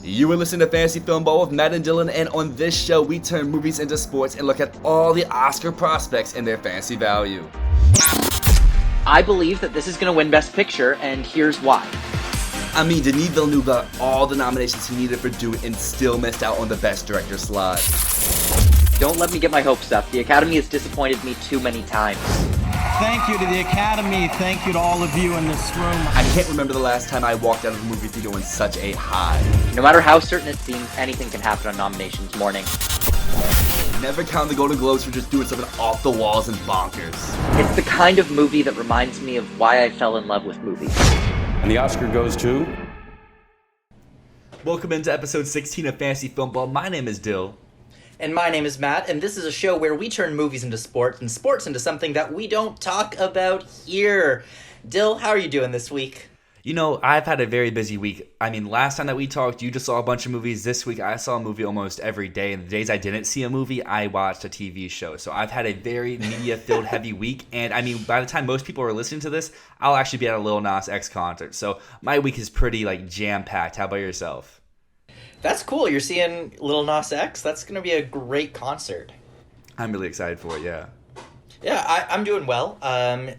You are listening to Fantasy Filmball with Matt and Dylan, and on this show we turn movies into sports and look at all the Oscar prospects and their fantasy value. I believe that this is going to win Best Picture, and here's why. I mean, Denis Villeneuve got all the nominations he needed for Dune and still missed out on the Best Director slot. Don't let me get my hopes up. The Academy has disappointed me too many times. Thank you to the Academy. Thank you to all of you in this room. I can't remember the last time I walked out of a movie theater on such a high. No matter how certain it seems, anything can happen on nominations morning. Never count the Golden Globes for just doing something off the walls and bonkers. It's the kind of movie that reminds me of why I fell in love with movies. And the Oscar goes to... Welcome into episode 16 of Fantasy Filmball. My name is Dyl. And my name is Matt, and this is a show where we turn movies into sports and sports into something that we don't talk about here. Dyl, how are you doing this week? You know, I've had a very busy week. I mean, last time that we talked, you just saw a bunch of movies. This week, I saw a movie almost every day. And the days I didn't see a movie, I watched a TV show. So I've had a very media-filled heavy week. And I mean, by the time most people are listening to this, I'll actually be at a Lil Nas X concert. So my week is pretty, jam-packed. How about yourself? That's cool. You're seeing Lil Nas X? That's going to be a great concert. I'm really excited for it, yeah. Yeah, I'm doing well. I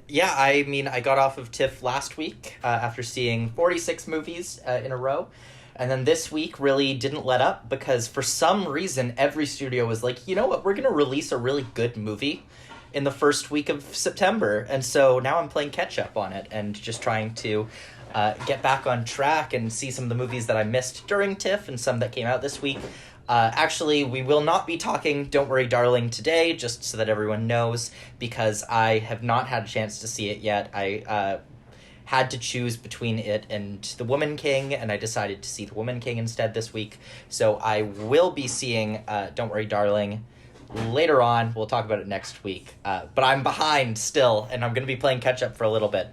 got off of TIFF last week after seeing 46 movies in a row. And then this week really didn't let up because for some reason every studio was like, you know what, we're going to release a really good movie in the first week of September. And so now I'm playing catch up on it and just trying to get back on track and see some of the movies that I missed during TIFF and some that came out this week. Actually, we will not be talking Don't Worry Darling today, just so that everyone knows, because I have not had a chance to see it yet. I had to choose between it and The Woman King, and I decided to see The Woman King instead this week. So I will be seeing Don't Worry Darling later on. We'll talk about it next week. But I'm behind still, and I'm going to be playing catch-up for a little bit.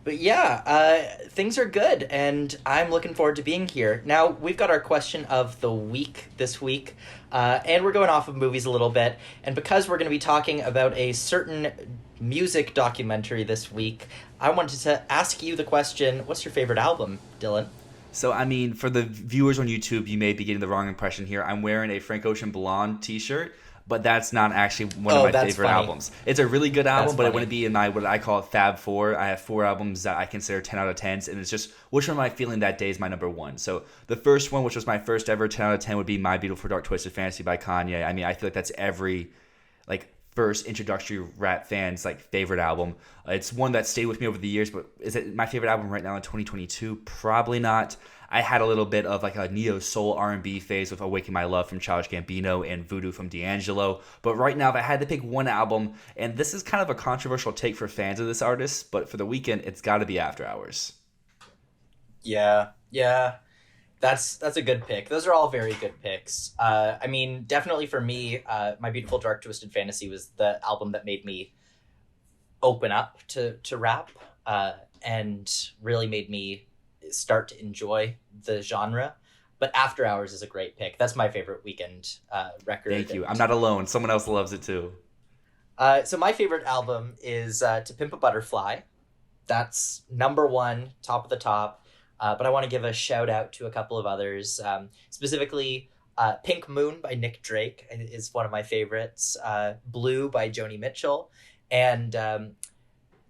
But yeah, things are good, and I'm looking forward to being here. Now, we've got our question of the week this week, and we're going off of movies a little bit. And because we're going to be talking about a certain music documentary this week, I wanted to ask you the question, what's your favorite album, Dylan? So, I mean, for the viewers on YouTube, you may be getting the wrong impression here. I'm wearing a Frank Ocean Blonde t-shirt. But that's not actually one of my favorite albums. It's a really good album, but it wouldn't be in my, what I call Fab Four. I have 4 albums that I consider 10 out of 10s, and it's just, which one am I feeling that day is my number one. So the first one, which was my first ever 10 out of 10, would be My Beautiful Dark Twisted Fantasy by Kanye. I mean, I feel like that's every, first introductory rap fan's, favorite album. It's one that stayed with me over the years, but is it my favorite album right now in 2022? Probably not. I had a little bit of a neo-soul R&B phase with Awaken My Love from Childish Gambino and Voodoo from D'Angelo. But right now, if I had to pick one album, and this is kind of a controversial take for fans of this artist, but for the weekend, it's got to be After Hours. Yeah. That's a good pick. Those are all very good picks. I mean, definitely for me, My Beautiful Dark Twisted Fantasy was the album that made me open up to rap and really made me start to enjoy the genre. But After Hours is a great pick. That's my favorite weekend record. Thank you. I'm not alone. Someone else loves it too. So my favorite album is To Pimp a Butterfly. That's number one, top of the top. But I want to give a shout out to a couple of others. Specifically, Pink Moon by Nick Drake is one of my favorites. Blue by Joni Mitchell. And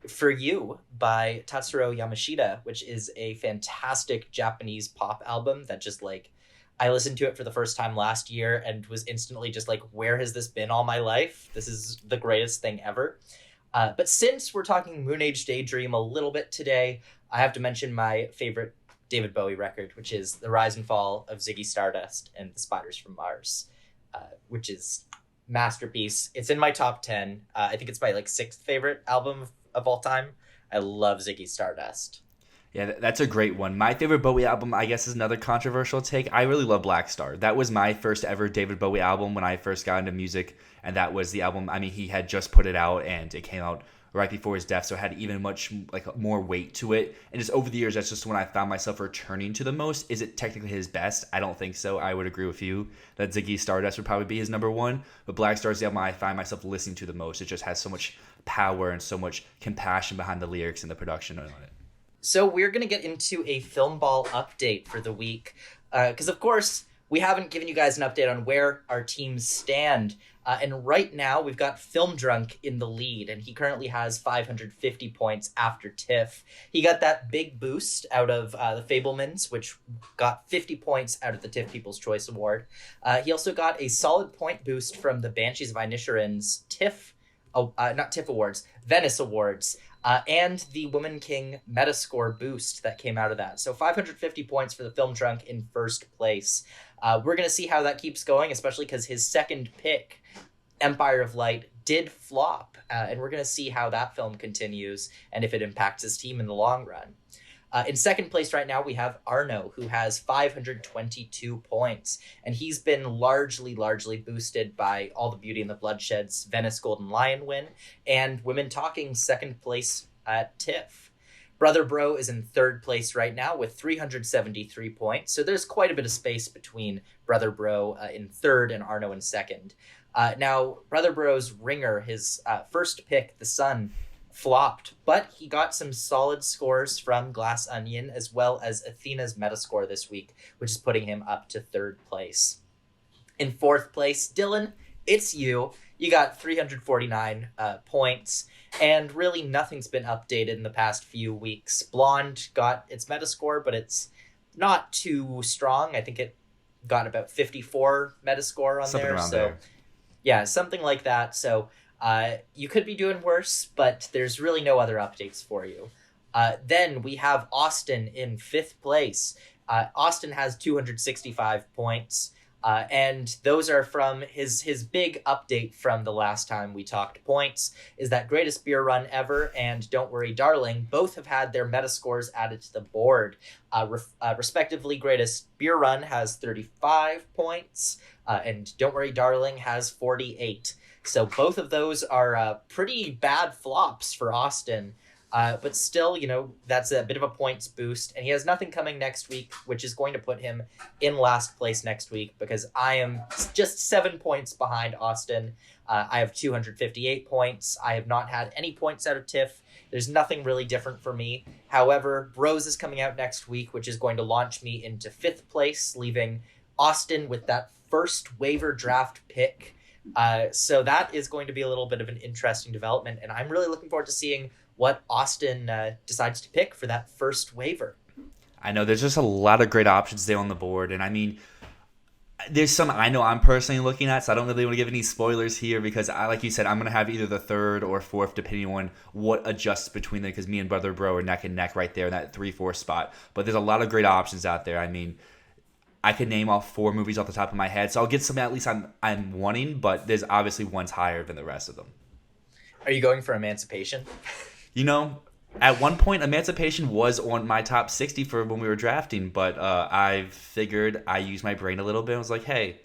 For You by Tatsuro Yamashita, which is a fantastic Japanese pop album that just I listened to it for the first time last year and was instantly just where has this been all my life? This is the greatest thing ever. But since we're talking Moonage Daydream a little bit today, I have to mention my favorite David Bowie record, which is The Rise and Fall of Ziggy Stardust and the Spiders from Mars, which is masterpiece. It's in my top 10. I think it's my 6th favorite album of all time. I love Ziggy Stardust. Yeah, that's a great one. My favorite Bowie album, I guess, is another controversial take. I really love Black Star. That was my first ever David Bowie album when I first got into music, and that was the album. I mean, he had just put it out, and it came out right before his death, so it had even much more weight to it. And just over the years, that's just when I found myself returning to the most. Is it technically his best? I don't think so. I would agree with you that Ziggy Stardust would probably be his number one, but Black Star is the album I find myself listening to the most. It just has so much power and so much compassion behind the lyrics and the production on it. So we're going to get into a Filmball update for the week. Because, of course, we haven't given you guys an update on where our teams stand. And right now, we've got Film Drunk in the lead, and he currently has 550 points after TIFF. He got that big boost out of the Fabelmans, which got 50 points out of the TIFF People's Choice Award. He also got a solid point boost from the Banshees of Inisherin's not TIFF Awards, Venice Awards, and the Woman King Metascore boost that came out of that. So 550 points for the Film Drunk in first place. We're going to see how that keeps going, especially because his second pick, Empire of Light, did flop. And we're going to see how that film continues and if it impacts his team in the long run. In second place right now, we have Arno, who has 522 points. And he's been largely boosted by All the Beauty and the Bloodshed's Venice Golden Lion win and Women Talking's second place at TIFF. Brother Bro is in third place right now with 373 points. So there's quite a bit of space between Brother Bro in third and Arno in second. Now, Brother Bro's ringer, his first pick, The Sun, flopped, but he got some solid scores from Glass Onion as well as Athena's Metascore this week, which is putting him up to third place. In fourth place, Dylan, it's you. You got 349 points, and really nothing's been updated in the past few weeks. Blonde got its Metascore, but it's not too strong. I think it got about 54 Metascore on something there. Around so there. Yeah, something like that. So you could be doing worse, but there's really no other updates for you. Then we have Austin in fifth place. Austin has 265 points, and those are from his big update from the last time we talked points, is that Greatest Beer Run Ever and Don't Worry Darling both have had their Metascores added to the board. Respectively, Greatest Beer Run has 35 points, and Don't Worry Darling has 48. So both of those are pretty bad flops for Austin. But still, that's a bit of a points boost. And he has nothing coming next week, which is going to put him in last place next week because I am just 7 points behind Austin. I have 258 points. I have not had any points out of TIFF. There's nothing really different for me. However, Bros is coming out next week, which is going to launch me into fifth place, leaving Austin with that first waiver draft pick. So that is going to be a little bit of an interesting development, and I'm really looking forward to seeing what Austin decides to pick for that first waiver. I know there's just a lot of great options there on the board, and I mean, there's some I know I'm personally looking at, so I don't really want to give any spoilers here because, like you said, I'm going to have either the third or fourth depending on what adjusts between them because me and Brother Bro are neck and neck right there in that 3-4 spot. But there's a lot of great options out there. I mean, I could name off 4 movies off the top of my head, so I'll get some at least I'm wanting, but there's obviously ones higher than the rest of them. Are you going for Emancipation? At one point, Emancipation was on my top 60 for when we were drafting, but I figured I used my brain a little bit. I was like, hey,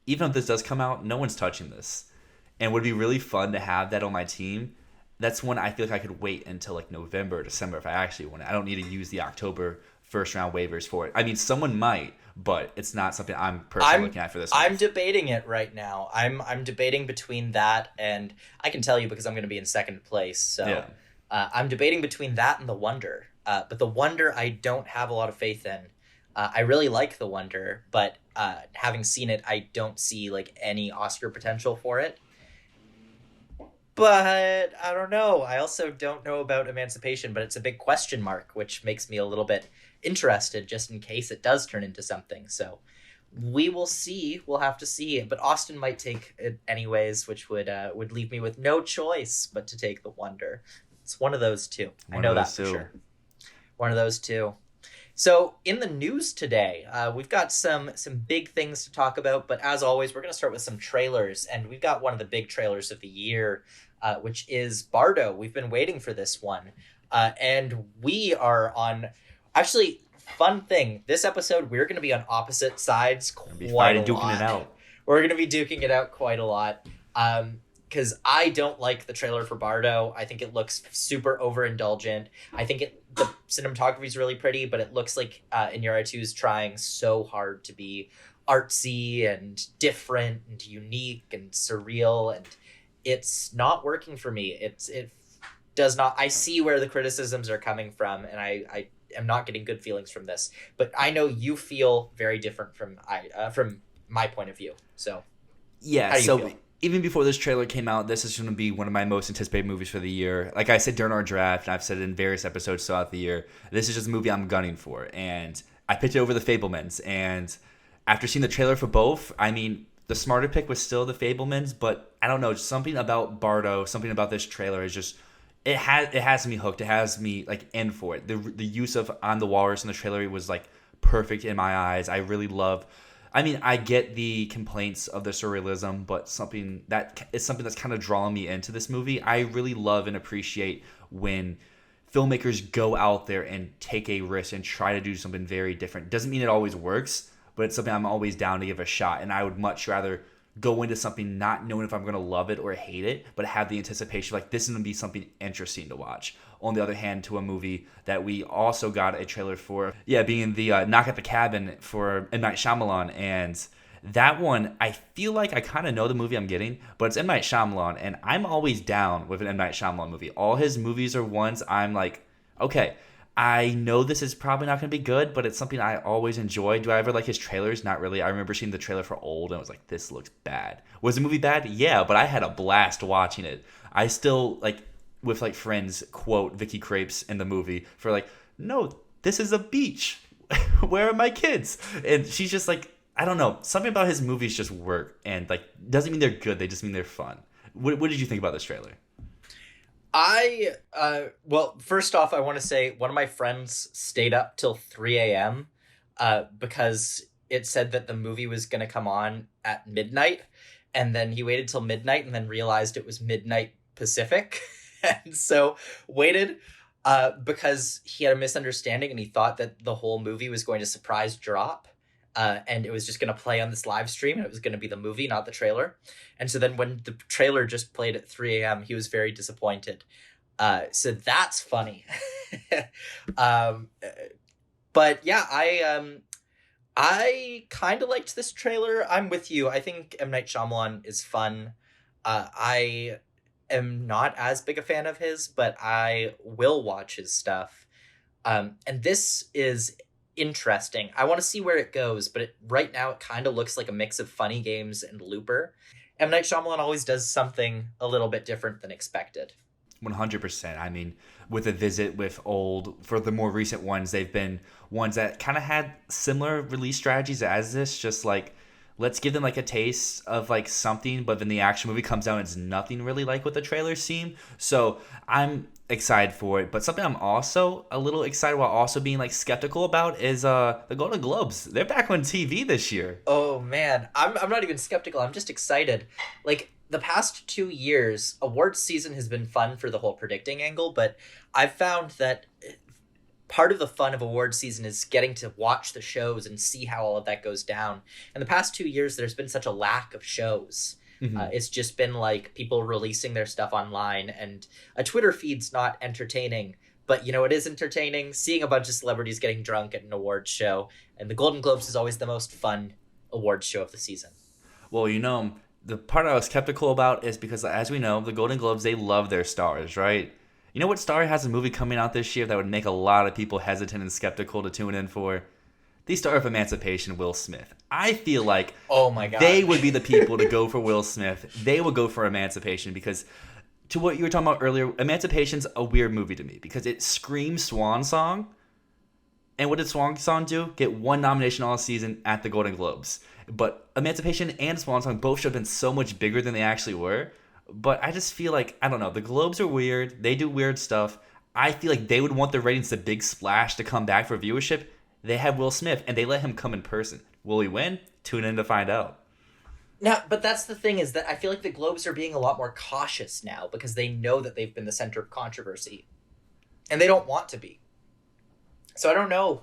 even if this does come out, no one's touching this. And it would be really fun to have that on my team. That's one I feel like I could wait until like November or December if I actually want it. I don't need to use the October first round waivers for it. I mean, someone might, but it's not something I'm personally looking at for this. I'm debating it right now. I'm debating between that and I can tell you because I'm going to be in second place. So yeah. I'm debating between that and The Wonder. But The Wonder, I don't have a lot of faith in. I really like The Wonder, but having seen it, I don't see like any Oscar potential for it. But I don't know. I also don't know about Emancipation, but it's a big question mark, which makes me a little bit interested just in case it does turn into something. So we will see. We'll have to see. But Austin might take it anyways, which would leave me with no choice but to take The Wonder. It's one of those two. I know that for sure. One of those two. So in the news today, we've got some big things to talk about. But as always, we're going to start with some trailers. And we've got one of the big trailers of the year, which is Bardo. We've been waiting for this one. And we are on... Actually, fun thing. This episode, we're going to be on opposite sides quite a lot. Duking it out. We're going to be duking it out quite a lot. Because I don't like the trailer for Bardo. I think it looks super overindulgent. I think the cinematography is really pretty, but it looks like Iñárritu is trying so hard to be artsy and different and unique and surreal, and it's not working for me. It does not. I see where the criticisms are coming from, and I am not getting good feelings from this. But I know you feel very different from my point of view. So yeah, how do you feel? Even before this trailer came out, this is going to be one of my most anticipated movies for the year. Like I said during our draft, and I've said it in various episodes throughout the year, this is just a movie I'm gunning for. And I picked it over the Fabelmans. And after seeing the trailer for both, I mean, the smarter pick was still the Fabelmans, but I don't know, something about Bardo, something about this trailer is just, it has me hooked. It has me like in for it. The use of On the Walrus in the trailer was like perfect in my eyes. I really love. I mean, I get the complaints of the surrealism, but something that's kind of drawing me into this movie. I really love and appreciate when filmmakers go out there and take a risk and try to do something very different. Doesn't mean it always works, but it's something I'm always down to give a shot. And I would much rather go into something not knowing if I'm going to love it or hate it, but have the anticipation like this is going to be something interesting to watch. On the other hand, to a movie that we also got a trailer for, being the Knock at the Cabin for M. Night Shyamalan. And that one, I feel like I kind of know the movie I'm getting, but it's M. Night Shyamalan, and I'm always down with an M. Night Shyamalan movie. All his movies are ones I'm like, okay, I know this is probably not going to be good, but it's something I always enjoy. Do I ever like his trailers? Not really. I remember seeing the trailer for Old, and I was like, this looks bad. Was the movie bad? Yeah, but I had a blast watching it. I still, like, with, like, friends, quote Vicky Krieps in the movie for, like, no, this is a beach. Where are my kids? And she's just like, I don't know. Something about his movies just work, and, like, doesn't mean they're good. They just mean they're fun. What did you think about this trailer? Well, first off, I want to say one of my friends stayed up till 3 a.m. Because it said that the movie was going to come on at midnight, and then he waited till midnight and then realized it was midnight Pacific. And so waited because he had a misunderstanding and he thought that the whole movie was going to surprise drop. And it was just going to play on this live stream, and it was going to be the movie, not the trailer. And so then when the trailer just played at 3 a.m., he was very disappointed. So that's funny. But yeah, I kind of liked this trailer. I'm with you. I think M. Night Shyamalan is fun. I am not as big a fan of his, but I will watch his stuff. And this is interesting. I want to see where it goes, but right now it kind of looks like a mix of Funny Games and Looper. M. Night Shyamalan always does something a little bit different than expected. 100%. I mean, with A Visit, with Old, for the more recent ones, they've been ones that kind of had similar release strategies as this, just like, let's give them like a taste of like something, but then the action movie comes out and it's nothing really like what the trailers seem. So I'm excited for it, but something I'm also a little excited while also being like skeptical about is the Golden Globes. They're back on TV this year. Oh man, I'm not even skeptical. I'm just excited. Like the past 2 years, awards season has been fun for the whole predicting angle, but I've found that part of the fun of award season is getting to watch the shows and see how all of that goes down. In the past 2 years, there's been such a lack of shows. Mm-hmm. It's just been like people releasing their stuff online, and a Twitter feed's not entertaining. But you know, it is entertaining seeing a bunch of celebrities getting drunk at an awards show. And the Golden Globes is always the most fun awards show of the season. Well, you know, the part I was skeptical about is because, as we know, the Golden Globes, they love their stars, right? You know what star has a movie coming out this year that would make a lot of people hesitant and skeptical to tune in for? The star of Emancipation, Will Smith. I feel like oh my God, they would be the people to go for Will Smith. They would go for Emancipation because, to what you were talking about earlier, Emancipation's a weird movie to me because it screams swan song. And what did Swan Song do? Get one nomination all season at the Golden Globes. But Emancipation and Swan Song both should have been so much bigger than they actually were. But I just feel like, I don't know, the Globes are weird. They do weird stuff. I feel like they would want the ratings, the big splash, to come back for viewership. They have Will Smith, and they let him come in person. Will he win? Tune in to find out. Now, but that's the thing, is that I feel like the Globes are being a lot more cautious now because they know that they've been the center of controversy. And they don't want to be. So I don't know.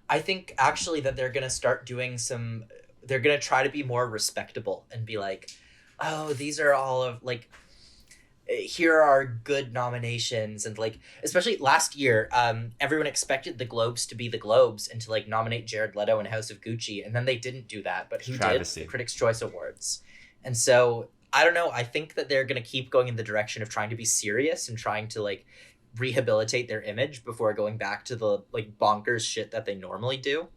I think, actually, that they're going to start doing some... They're going to try to be more respectable and be like, oh, these are all of, like, here are good nominations. And, like, especially last year, everyone expected the Globes to be the Globes and to, like, nominate Jared Leto in House of Gucci. And then they didn't do that, but who did? The Critics' Choice Awards. And so I don't know. I think that they're going to keep going in the direction of trying to be serious and trying to like rehabilitate their image before going back to the like bonkers shit that they normally do.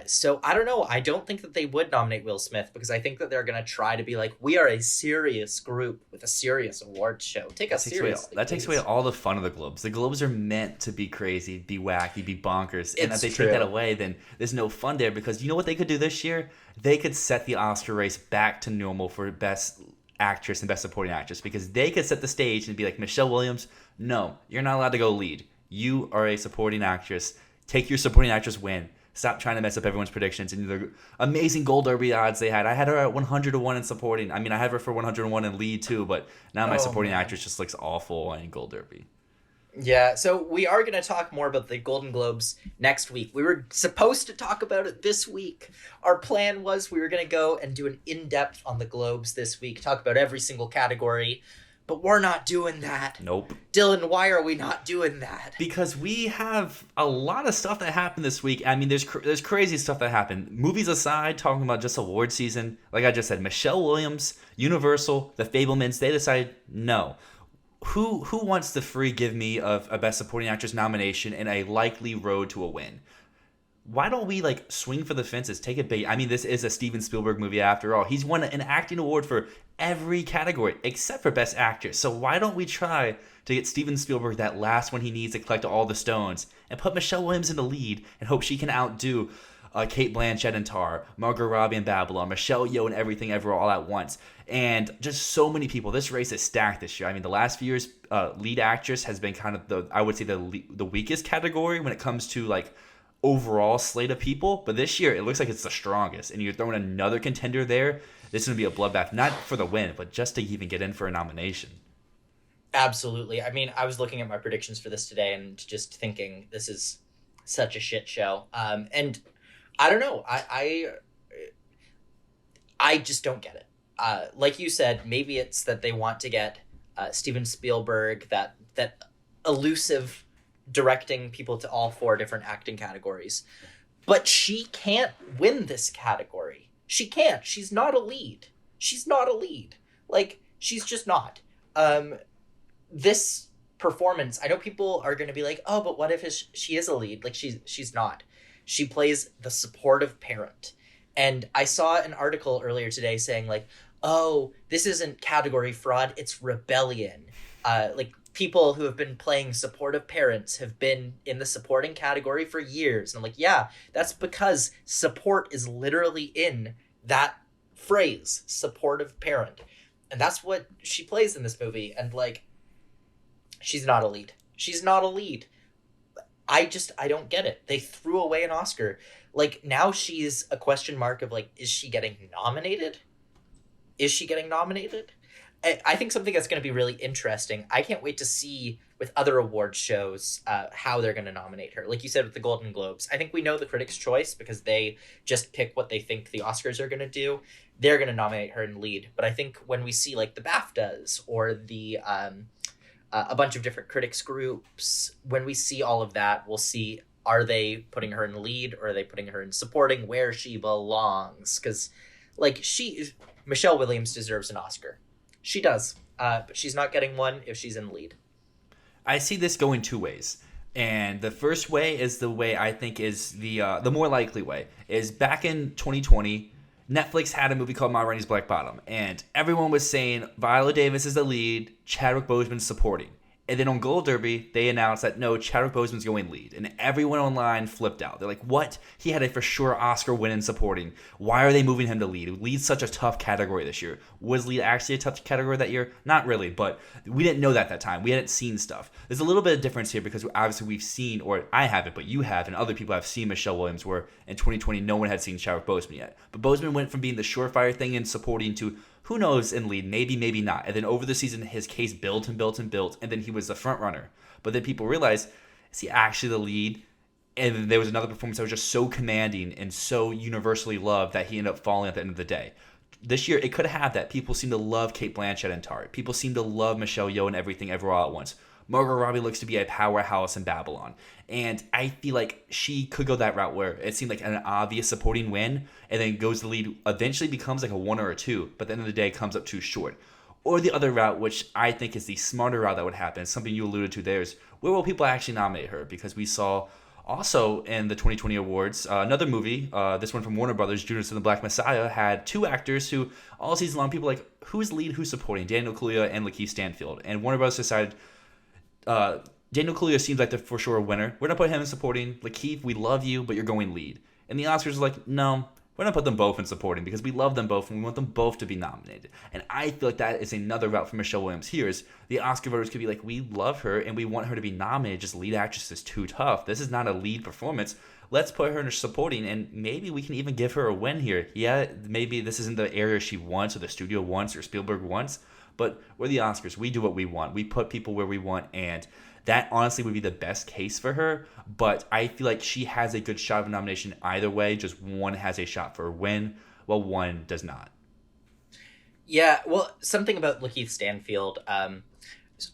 So I don't know. I don't think that they would nominate Will Smith because I think that they're going to try to be like, we are a serious group with a serious awards show. Take us seriously. That takes away all the fun of the Globes. The Globes are meant to be crazy, be wacky, be bonkers. And if they take that away, then there's no fun there because you know what they could do this year? They could set the Oscar race back to normal for Best Actress and Best Supporting Actress because they could set the stage and be like, Michelle Williams, no, you're not allowed to go lead. You are a supporting actress. Take your supporting actress win. Stop trying to mess up everyone's predictions and the amazing Gold Derby odds they had. I had her at 100-1 in supporting. I mean, I had her for 101 in lead too, but now my supporting actress just looks awful in Gold Derby. Yeah, so we are going to talk more about the Golden Globes next week. We were supposed to talk about it this week. Our plan was we were going to go and do an in-depth on the Globes this week, talk about every single category. But we're not doing that. Nope. Dylan, why are we not doing that? Because we have a lot of stuff that happened this week. I mean, there's crazy stuff that happened. Movies aside, talking about just award season, like I just said, Michelle Williams, Universal, the Fabelmans, they decided no. Who wants the free give me of a Best Supporting Actress nomination and a likely road to a win? Why don't we like swing for the fences, take a bait? I mean, this is a Steven Spielberg movie after all. He's won an acting award for every category except for Best Actress. So why don't we try to get Steven Spielberg that last one he needs to collect all the stones and put Michelle Williams in the lead and hope she can outdo Cate Blanchett in Tar, Margot Robbie in Babylon, Michelle Yeoh in Everything Everywhere All at Once, and just so many people. This race is stacked this year. I mean, the last few years, lead actress has been kind of the weakest category when it comes to like overall slate of people, but this year it looks like it's the strongest, and you're throwing another contender there. This is going to be a bloodbath, not for the win, but just to even get in for a nomination. Absolutely. I mean, I was looking at my predictions for this today and just thinking this is such a shit show. And I don't know. I just don't get it. Like you said, maybe it's that they want to get Steven Spielberg, that elusive directing people to all 4 different acting categories. But she can't win this category. She can't. She's not a lead. Like, she's just not. This performance, I know people are going to be like, oh, but what if she is a lead? Like, she's not. She plays the supportive parent. And I saw an article earlier today saying, like, oh, this isn't category fraud, it's rebellion. Like, people who have been playing supportive parents have been in the supporting category for years. And I'm like, yeah, that's because support is literally in that phrase, supportive parent. And that's what she plays in this movie. And like, she's not a lead. I don't get it. They threw away an Oscar. Like, now she's a question mark of like, is she getting nominated? I think something that's going to be really interesting. I can't wait to see with other award shows how they're going to nominate her. Like you said with the Golden Globes, I think we know the Critics' Choice because they just pick what they think the Oscars are going to do. They're going to nominate her in lead. But I think when we see like the BAFTAs or the a bunch of different critics groups, when we see all of that, we'll see, are they putting her in lead or are they putting her in supporting where she belongs? Because like Michelle Williams deserves an Oscar. She does, but she's not getting one if she's in lead. I see this going 2 ways. And the first way is the way I think is the more likely way. Is back in 2020, Netflix had a movie called Ma Rainey's Black Bottom. And everyone was saying Viola Davis is the lead, Chadwick Boseman's supporting. And then on Gold Derby, they announced that no, Chadwick Boseman's going lead. And everyone online flipped out. They're like, what? He had a for sure Oscar win in supporting. Why are they moving him to lead? Lead's such a tough category this year. Was lead actually a tough category that year? Not really, but we didn't know that time. We hadn't seen stuff. There's a little bit of difference here because obviously we've seen, or I haven't, but you have, and other people have seen Michelle Williams, where in 2020 no one had seen Chadwick Boseman yet. But Boseman went from being the surefire thing in supporting to, who knows, in lead, maybe not. And then over the season, his case built, and then he was the front runner. But then people realized, is he actually the lead? And then there was another performance that was just so commanding and so universally loved that he ended up falling at the end of the day. This year, it could have that. People seem to love Cate Blanchett and Tar. People seem to love Michelle Yeoh and Everything Everywhere All at Once. Margot Robbie looks to be a powerhouse in Babylon. And I feel like she could go that route where it seemed like an obvious supporting win and then goes to lead, eventually becomes like a 1 or a 2, but at the end of the day comes up too short. Or the other route, which I think is the smarter route that would happen, something you alluded to there, is where will people actually nominate her? Because we saw also in the 2020 awards, another movie, this one from Warner Brothers, Judas and the Black Messiah, had 2 actors who all season long people were like, who's lead, who's supporting? Daniel Kaluuya and Lakeith Stanfield. And Warner Brothers decided Daniel Kaluuya seems like the for sure winner. We're going to put him in supporting. Lakeith, we love you, but you're going lead. And the Oscars are like, no, we're going to put them both in supporting because we love them both and we want them both to be nominated. And I feel like that is another route for Michelle Williams here is the Oscar voters could be like, we love her and we want her to be nominated. Just lead actress is too tough. This is not a lead performance. Let's put her in supporting and maybe we can even give her a win here. Yeah, maybe this isn't the area she wants or the studio wants or Spielberg wants, but we're the Oscars. We do what we want. We put people where we want, and that honestly would be the best case for her, but I feel like she has a good shot of a nomination either way. Just one has a shot for a win, while one does not. Yeah, well, something about Lakeith Stanfield.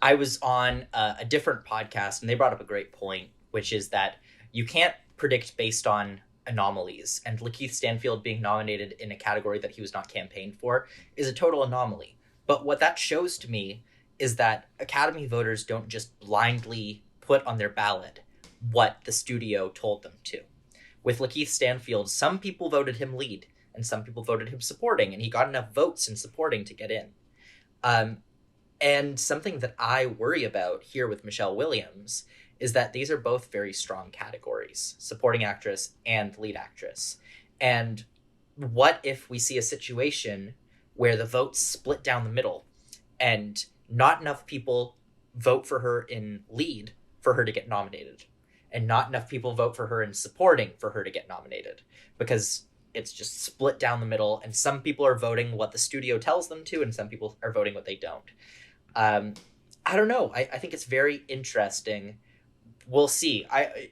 I was on a different podcast, and they brought up a great point, which is that you can't predict based on anomalies, and Lakeith Stanfield being nominated in a category that he was not campaigned for is a total anomaly. But what that shows to me is that Academy voters don't just blindly put on their ballot what the studio told them to. With Lakeith Stanfield, some people voted him lead, and some people voted him supporting, and he got enough votes in supporting to get in. And something that I worry about here with Michelle Williams is that these are both very strong categories, supporting actress and lead actress. And what if we see a situation where the votes split down the middle and not enough people vote for her in lead for her to get nominated, and not enough people vote for her in supporting for her to get nominated, because it's just split down the middle, and some people are voting what the studio tells them to, and some people are voting what they don't. I don't know. I think it's very interesting. We'll see.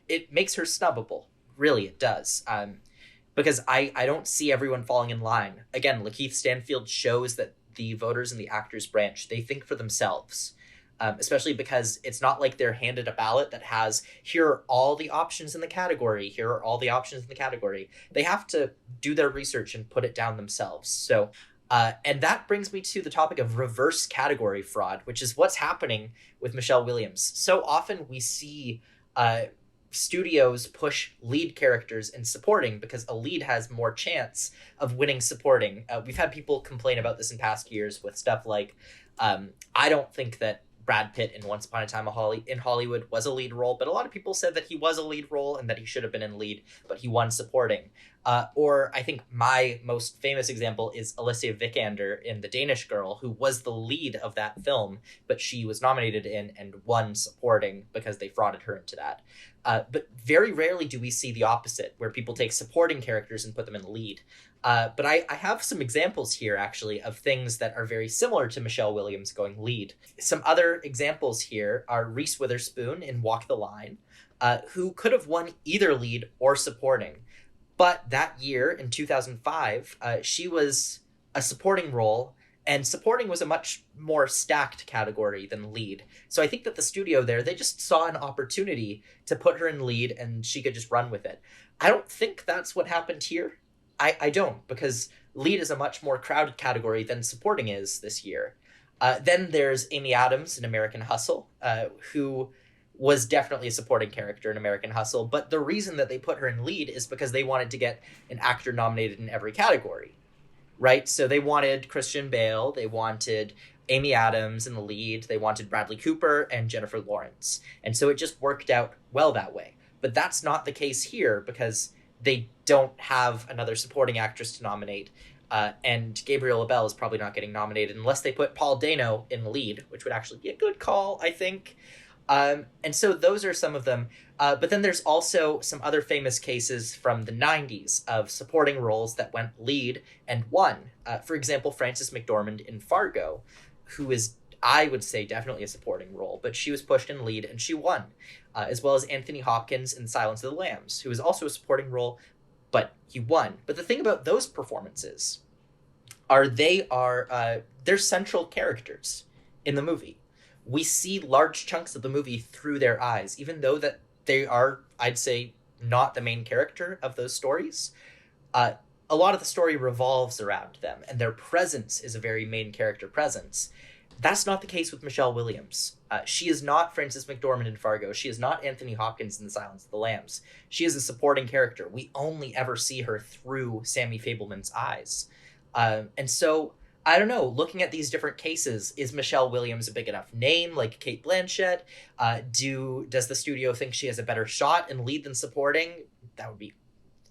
It makes her snubbable. Really, it does. Because I don't see everyone falling in line. Again, Lakeith Stanfield shows that the voters in the actors branch, they think for themselves, especially because it's not like they're handed a ballot that has, here are all the options in the category, here are all the options in the category. They have to do their research and put it down themselves. So, and that brings me to the topic of reverse category fraud, which is what's happening with Michelle Williams. So often we see studios push lead characters in supporting because a lead has more chance of winning supporting. We've had people complain about this in past years with stuff like, I don't think that Brad Pitt in Once Upon a Time in Hollywood was a lead role, but a lot of people said that he was a lead role and that he should have been in lead, but he won supporting. Or I think my most famous example is Alicia Vikander in The Danish Girl, who was the lead of that film, but she was nominated in and won supporting because they frauded her into that. But very rarely do we see the opposite, where people take supporting characters and put them in the lead. But I have some examples here, actually, of things that are very similar to Michelle Williams going lead. Some other examples here are Reese Witherspoon in Walk the Line, who could have won either lead or supporting. But that year, in 2005, she was a supporting role, and supporting was a much more stacked category than lead. So I think that the studio there, they just saw an opportunity to put her in lead, and she could just run with it. I don't think that's what happened here. I don't, because lead is a much more crowded category than supporting is this year. Then there's Amy Adams in American Hustle, who was definitely a supporting character in American Hustle, but the reason that they put her in lead is because they wanted to get an actor nominated in every category, right? So they wanted Christian Bale, they wanted Amy Adams in the lead, they wanted Bradley Cooper and Jennifer Lawrence. And so it just worked out well that way. But that's not the case here, because they don't have another supporting actress to nominate. And Gabrielle Bell is probably not getting nominated unless they put Paul Dano in the lead, which would actually be a good call, I think. And so those are some of them. But then there's also some other famous cases from the 90s of supporting roles that went lead and won. For example, Frances McDormand in Fargo, who is, I would say, definitely a supporting role, but she was pushed in lead and she won. As well as Anthony Hopkins in Silence of the Lambs, who is also a supporting role, but he won. But the thing about those performances are they're central characters in the movie. we see large chunks of the movie through their eyes, even though that they are, I'd say, not the main character of those stories. A lot of the story revolves around them, and their presence is a very main character presence. That's not the case with Michelle Williams. She is not Frances McDormand in Fargo. She is not Anthony Hopkins in The Silence of the Lambs. She is a supporting character. We only ever see her through Sammy Fabelman's eyes. And so, I don't know, looking at these different cases, is Michelle Williams a big enough name, like Cate Blanchett? Does the studio think she has a better shot in lead than supporting? That would be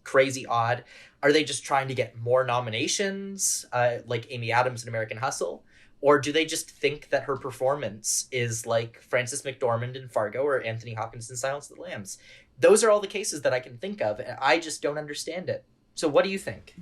crazy odd. Are they just trying to get more nominations, like Amy Adams in American Hustle? Or do they just think that her performance is like Frances McDormand in Fargo or Anthony Hopkins in Silence of the Lambs? Those are all the cases that I can think of, and I just don't understand it. So what do you think?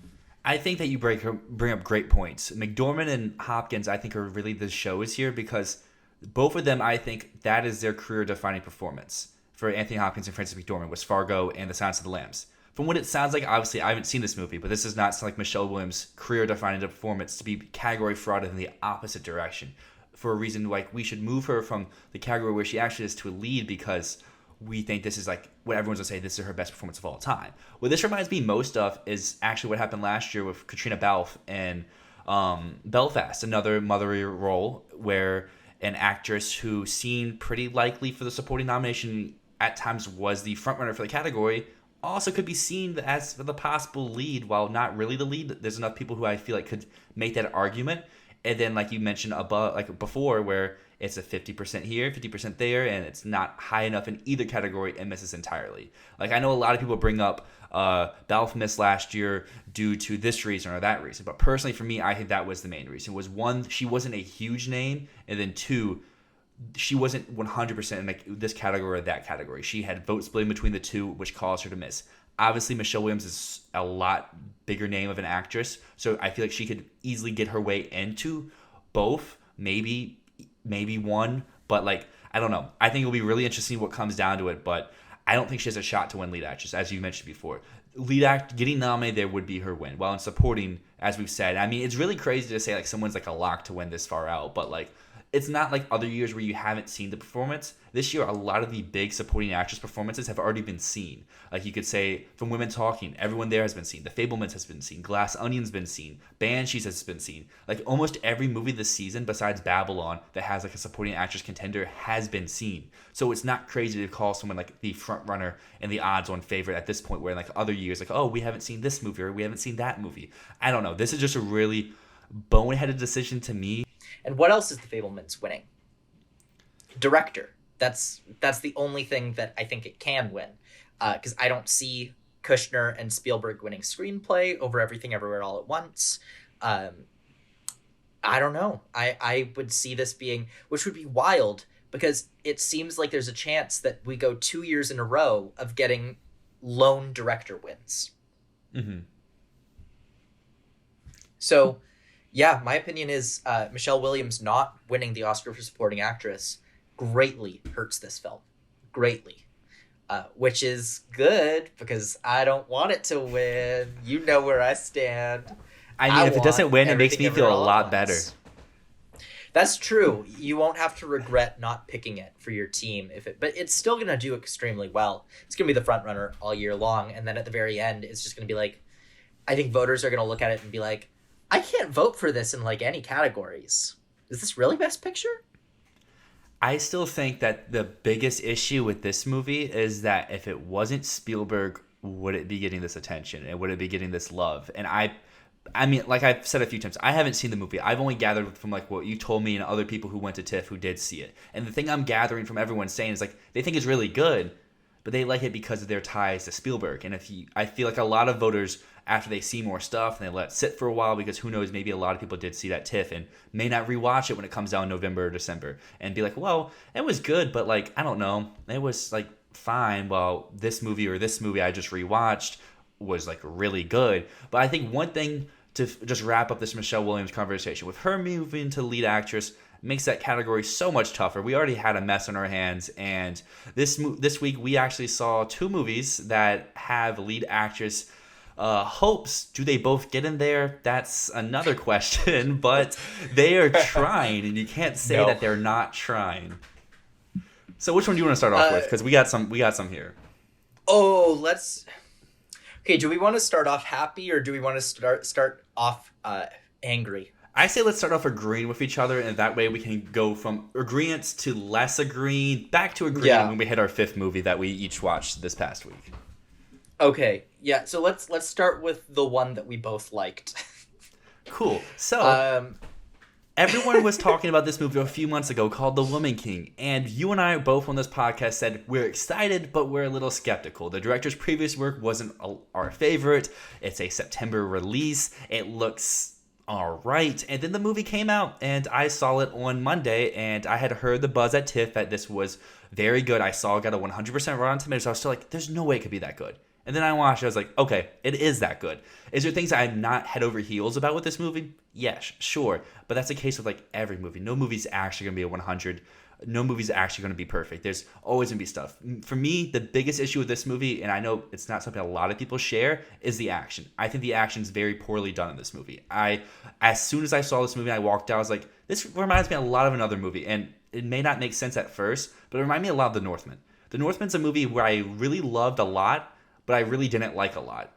I think that you bring up great points. McDormand and Hopkins, I think, are really the shows here because both of them, I think, that is their career-defining performance. For Anthony Hopkins and Frances McDormand was Fargo and The Silence of the Lambs. From what it sounds like, obviously, I haven't seen this movie, but this does not sound like Michelle Williams' career-defining performance to be category fraud in the opposite direction. For a reason like we should move her from the category where she actually is to a lead because we think this is like what everyone's going to say, this is her best performance of all time. What this reminds me most of is actually what happened last year with Katrina Balfe in Belfast, another motherly role where an actress who seemed pretty likely for the supporting nomination at times was the frontrunner for the category also could be seen as the possible lead while not really the lead. There's enough people who I feel like could make that argument. And then like you mentioned above, like before, where it's a 50% here, 50% there, and it's not high enough in either category and misses entirely. Like I know a lot of people bring up Balfe missed last year due to this reason or that reason. But personally for me, I think that was the main reason. Was one, she wasn't a huge name, and then two, she wasn't 100% in like this category or that category. She had vote splitting between the two, which caused her to miss. Obviously, Michelle Williams is a lot bigger name of an actress, so I feel like she could easily get her way into both, maybe one, but like, I don't know. I think it'll be really interesting what comes down to it, but I don't think she has a shot to win lead actress, as you mentioned before. Getting nominated there would be her win, while in supporting, as we've said, I mean, it's really crazy to say like someone's like a lock to win this far out, but like, it's not like other years where you haven't seen the performance. This year, a lot of the big supporting actress performances have already been seen. Like you could say, from Women Talking, everyone there has been seen. The Fabelmans has been seen. Glass Onion's been seen. Banshees has been seen. Like almost every movie this season, besides Babylon, that has like a supporting actress contender has been seen. So it's not crazy to call someone like the front runner and the odds-on favorite at this point, where in like other years, like, oh, we haven't seen this movie or we haven't seen that movie. I don't know. This is just a really boneheaded decision to me. And what else is the Fabelmans winning? Director. That's the only thing that I think it can win. Because I don't see Kushner and Spielberg winning screenplay over Everything Everywhere All at Once. I don't know. I would see this being, which would be wild, because it seems like there's a chance that we go 2 years in a row of getting lone director wins. Mm-hmm. So, yeah, my opinion is Michelle Williams not winning the Oscar for supporting actress greatly hurts this film. Greatly. Which is good, because I don't want it to win. You know where I stand. I mean, if it doesn't win, it makes me feel a lot better. That's true. You won't have to regret not picking it for your team, but it's still going to do extremely well. It's going to be the front runner all year long, and then at the very end, it's just going to be like, I think voters are going to look at it and be like, I can't vote for this in like any categories. Is this really Best Picture? I still think that the biggest issue with this movie is that if it wasn't Spielberg, would it be getting this attention and would it be getting this love? And I mean, like I've said a few times, I haven't seen the movie. I've only gathered from like what you told me and other people who went to TIFF who did see it. And the thing I'm gathering from everyone saying is like they think it's really good, but they like it because of their ties to Spielberg. And I feel like a lot of voters, after they see more stuff and they let it sit for a while, because who knows, maybe a lot of people did see that TIFF and may not rewatch it when it comes out in November or December and be like, well, it was good, but like, I don't know, it was like fine. Well, this movie I just rewatched was like really good. But I think one thing to just wrap up this Michelle Williams conversation, with her moving to lead actress, makes that category so much tougher. We already had a mess on our hands, and this week we actually saw two movies that have lead actress hopes. Do they both get in there? That's another question, but they are trying, and you can't say that they're not trying. So which one do you want to start off with? Because we got some here. Oh, let's... Okay, do we want to start off happy, or do we want to start off angry? I say let's start off agreeing with each other, and that way we can go from agreeance to less agreeing, back to agreeing when we hit our 5th movie that we each watched this past week. Okay, yeah, so let's start with the one that we both liked. Cool. So, everyone was talking about this movie a few months ago called The Woman King, and you and I both on this podcast said we're excited, but we're a little skeptical. The director's previous work wasn't our favorite. It's a September release. It looks all right. And then the movie came out, and I saw it on Monday, and I had heard the buzz at TIFF that this was very good. I saw it got a 100% Rotten Tomatoes. So I was still like, there's no way it could be that good. And then I watched it. I was like, okay, it is that good. Is there things I'm not head over heels about with this movie? Yes, sure. But that's the case with like every movie. No movie's actually going to be a 100. No movie's actually going to be perfect. There's always going to be stuff. For me, the biggest issue with this movie, and I know it's not something a lot of people share, is the action. I think the action's very poorly done in this movie. As soon as I saw this movie, I walked out, I was like, this reminds me a lot of another movie. And it may not make sense at first, but it reminded me a lot of The Northman. The Northman's a movie where I really loved a lot, but I really didn't like a lot.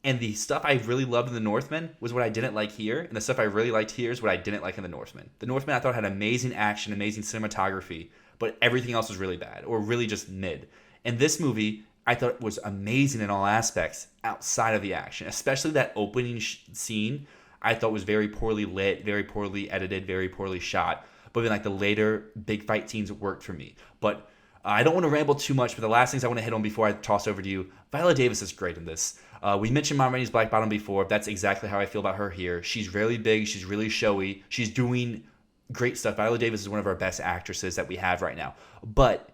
And the stuff I really loved in The Northman was what I didn't like here, and the stuff I really liked here is what I didn't like in The Northman. The Northman I thought had amazing action, amazing cinematography, but everything else was really bad, or really just mid. And this movie I thought was amazing in all aspects outside of the action, especially that opening scene I thought was very poorly lit, very poorly edited, very poorly shot. But then like the later big fight scenes worked for me. But I don't want to ramble too much, but the last things I want to hit on before I toss over to you, Viola Davis is great in this. We mentioned Ma Rainey's Black Bottom before. That's exactly how I feel about her here. She's really big. She's really showy. She's doing great stuff. Viola Davis is one of our best actresses that we have right now. But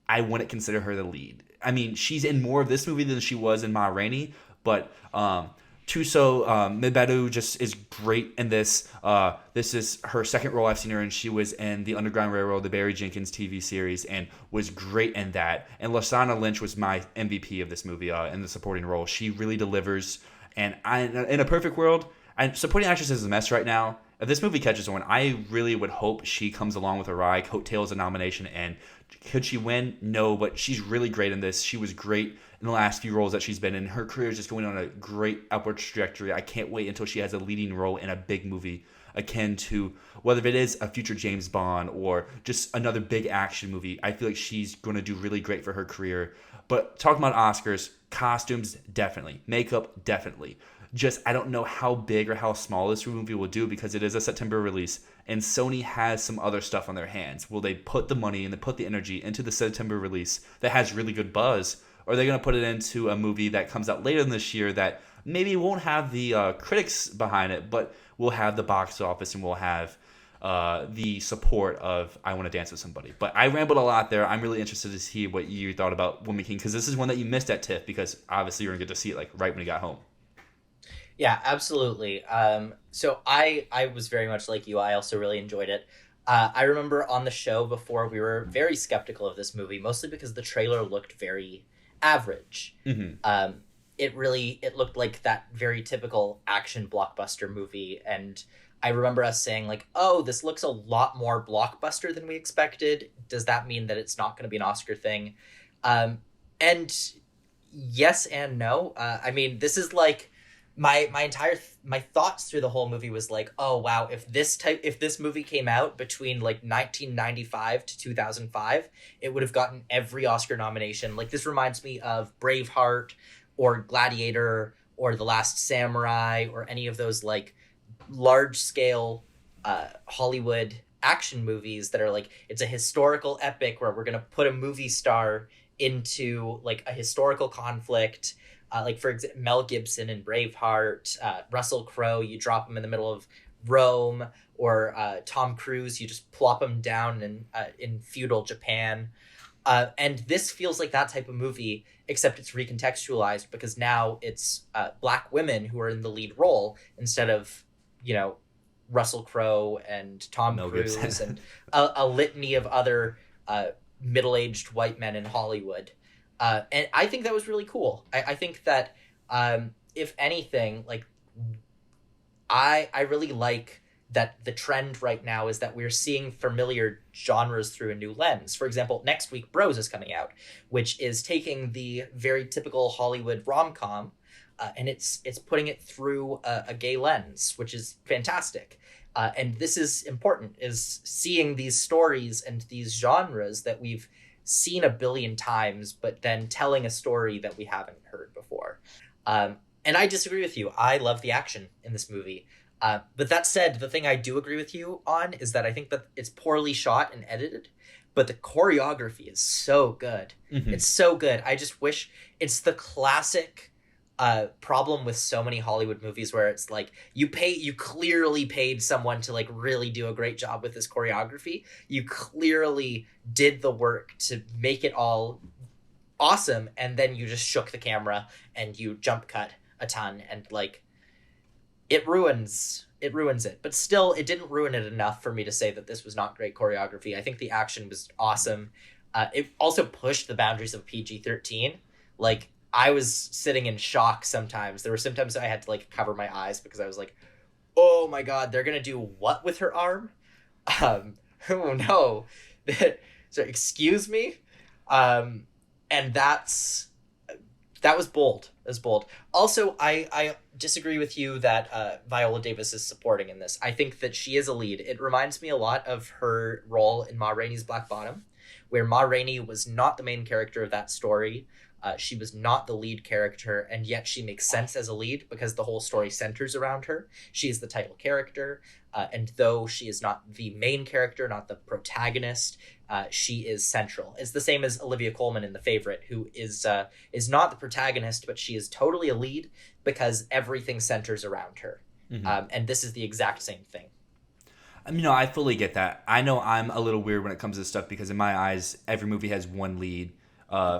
I wouldn't consider her the lead. I mean, she's in more of this movie than she was in Ma Rainey, but Tuso Mbedu just is great in this. This is her second role I've seen her in. She was in The Underground Railroad, the Barry Jenkins TV series, and was great in that. And Lashana Lynch was my MVP of this movie in the supporting role. She really delivers. And in a perfect world, supporting actress is a mess right now. If this movie catches on, I really would hope she comes along with a ride, coattails a nomination, and could she win? No, but she's really great in this. She was great in the last few roles that she's been in. Her career is just going on a great upward trajectory. I can't wait until she has a leading role in a big movie akin to whether it is a future James Bond or just another big action movie. I feel like she's going to do really great for her career. But talking about Oscars, costumes, definitely. Makeup, definitely. Just, I don't know how big or how small this movie will do because it is a September release and Sony has some other stuff on their hands. Will they put the money and they put the energy into the September release that has really good buzz? Or are they going to put it into a movie that comes out later in this year that maybe won't have the critics behind it, but will have the box office and will have the support of I Want to Dance with Somebody? But I rambled a lot there. I'm really interested to see what you thought about Woman King because this is one that you missed at TIFF because obviously you're going to get to see it like right when you got home. Yeah, absolutely. So I was very much like you. I also really enjoyed it. I remember on the show before we were very skeptical of this movie, mostly because the trailer looked very average. Mm-hmm. It looked like that very typical action blockbuster movie. And I remember us saying like, oh, this looks a lot more blockbuster than we expected. Does that mean that it's not going to be an Oscar thing? And yes and no. I mean, this is like, my thoughts through the whole movie was like, oh wow, if this movie came out between like 1995 to 2005, it would have gotten every Oscar nomination. Like this reminds me of Braveheart or Gladiator or The Last Samurai or any of those like large scale Hollywood action movies that are like, it's a historical epic where we're gonna put a movie star into like a historical conflict. Like, for example, Mel Gibson in Braveheart, Russell Crowe, you drop him in the middle of Rome, or Tom Cruise, you just plop him down in feudal Japan. And this feels like that type of movie, except it's recontextualized because now it's Black women who are in the lead role instead of, Russell Crowe and Tom Cruise and a litany of other middle-aged white men in Hollywood. And I think that was really cool. I think that if anything, like, I really like that the trend right now is that we're seeing familiar genres through a new lens. For example, next week, Bros is coming out, which is taking the very typical Hollywood rom-com, and it's putting it through a gay lens, which is fantastic. And this is important, is seeing these stories and these genres that we've seen a billion times, but then telling a story that we haven't heard before. And I disagree with you. I love the action in this movie. But that said, the thing I do agree with you on is that I think that it's poorly shot and edited, but the choreography is so good. Mm-hmm. It's so good. I just wish it's the classic problem with so many Hollywood movies where it's like you clearly paid someone to like really do a great job with this choreography. You clearly did the work to make it all awesome, and then you just shook the camera and you jump cut a ton, and like it ruins it. But still, it didn't ruin it enough for me to say that this was not great choreography. I think the action was awesome. It also pushed the boundaries of PG-13. Like, I was sitting in shock sometimes. There were sometimes I had to like cover my eyes because I was like, oh my God, they're going to do what with her arm? Oh no. So excuse me. And that was bold. It was bold. Also, I disagree with you that Viola Davis is supporting in this. I think that she is a lead. It reminds me a lot of her role in Ma Rainey's Black Bottom, where Ma Rainey was not the main character of that story. She was not the lead character, and yet she makes sense as a lead because the whole story centers around her. She is the title character, and though she is not the main character, not the protagonist, she is central. It's the same as Olivia Colman in The Favourite, who is not the protagonist, but she is totally a lead because everything centers around her. Mm-hmm. And this is the exact same thing. I fully get that. I know I'm a little weird when it comes to this stuff because in my eyes, every movie has one lead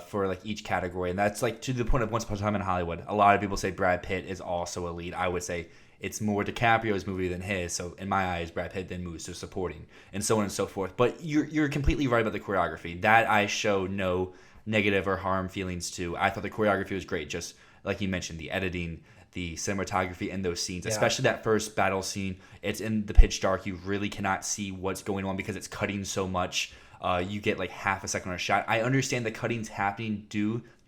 for like each category, and that's like to the point of Once Upon a Time in Hollywood. A lot of people say Brad Pitt is also a lead. I would say it's more DiCaprio's movie than his, so in my eyes, Brad Pitt then moves to supporting, and so on and so forth. But you're completely right about the choreography. That I show no negative or harm feelings to. I thought the choreography was great, just like you mentioned, the editing, the cinematography in those scenes, especially that first battle scene. It's in the pitch dark. You really cannot see what's going on because it's cutting so much. You get like half a second on a shot. I understand the cutting's happening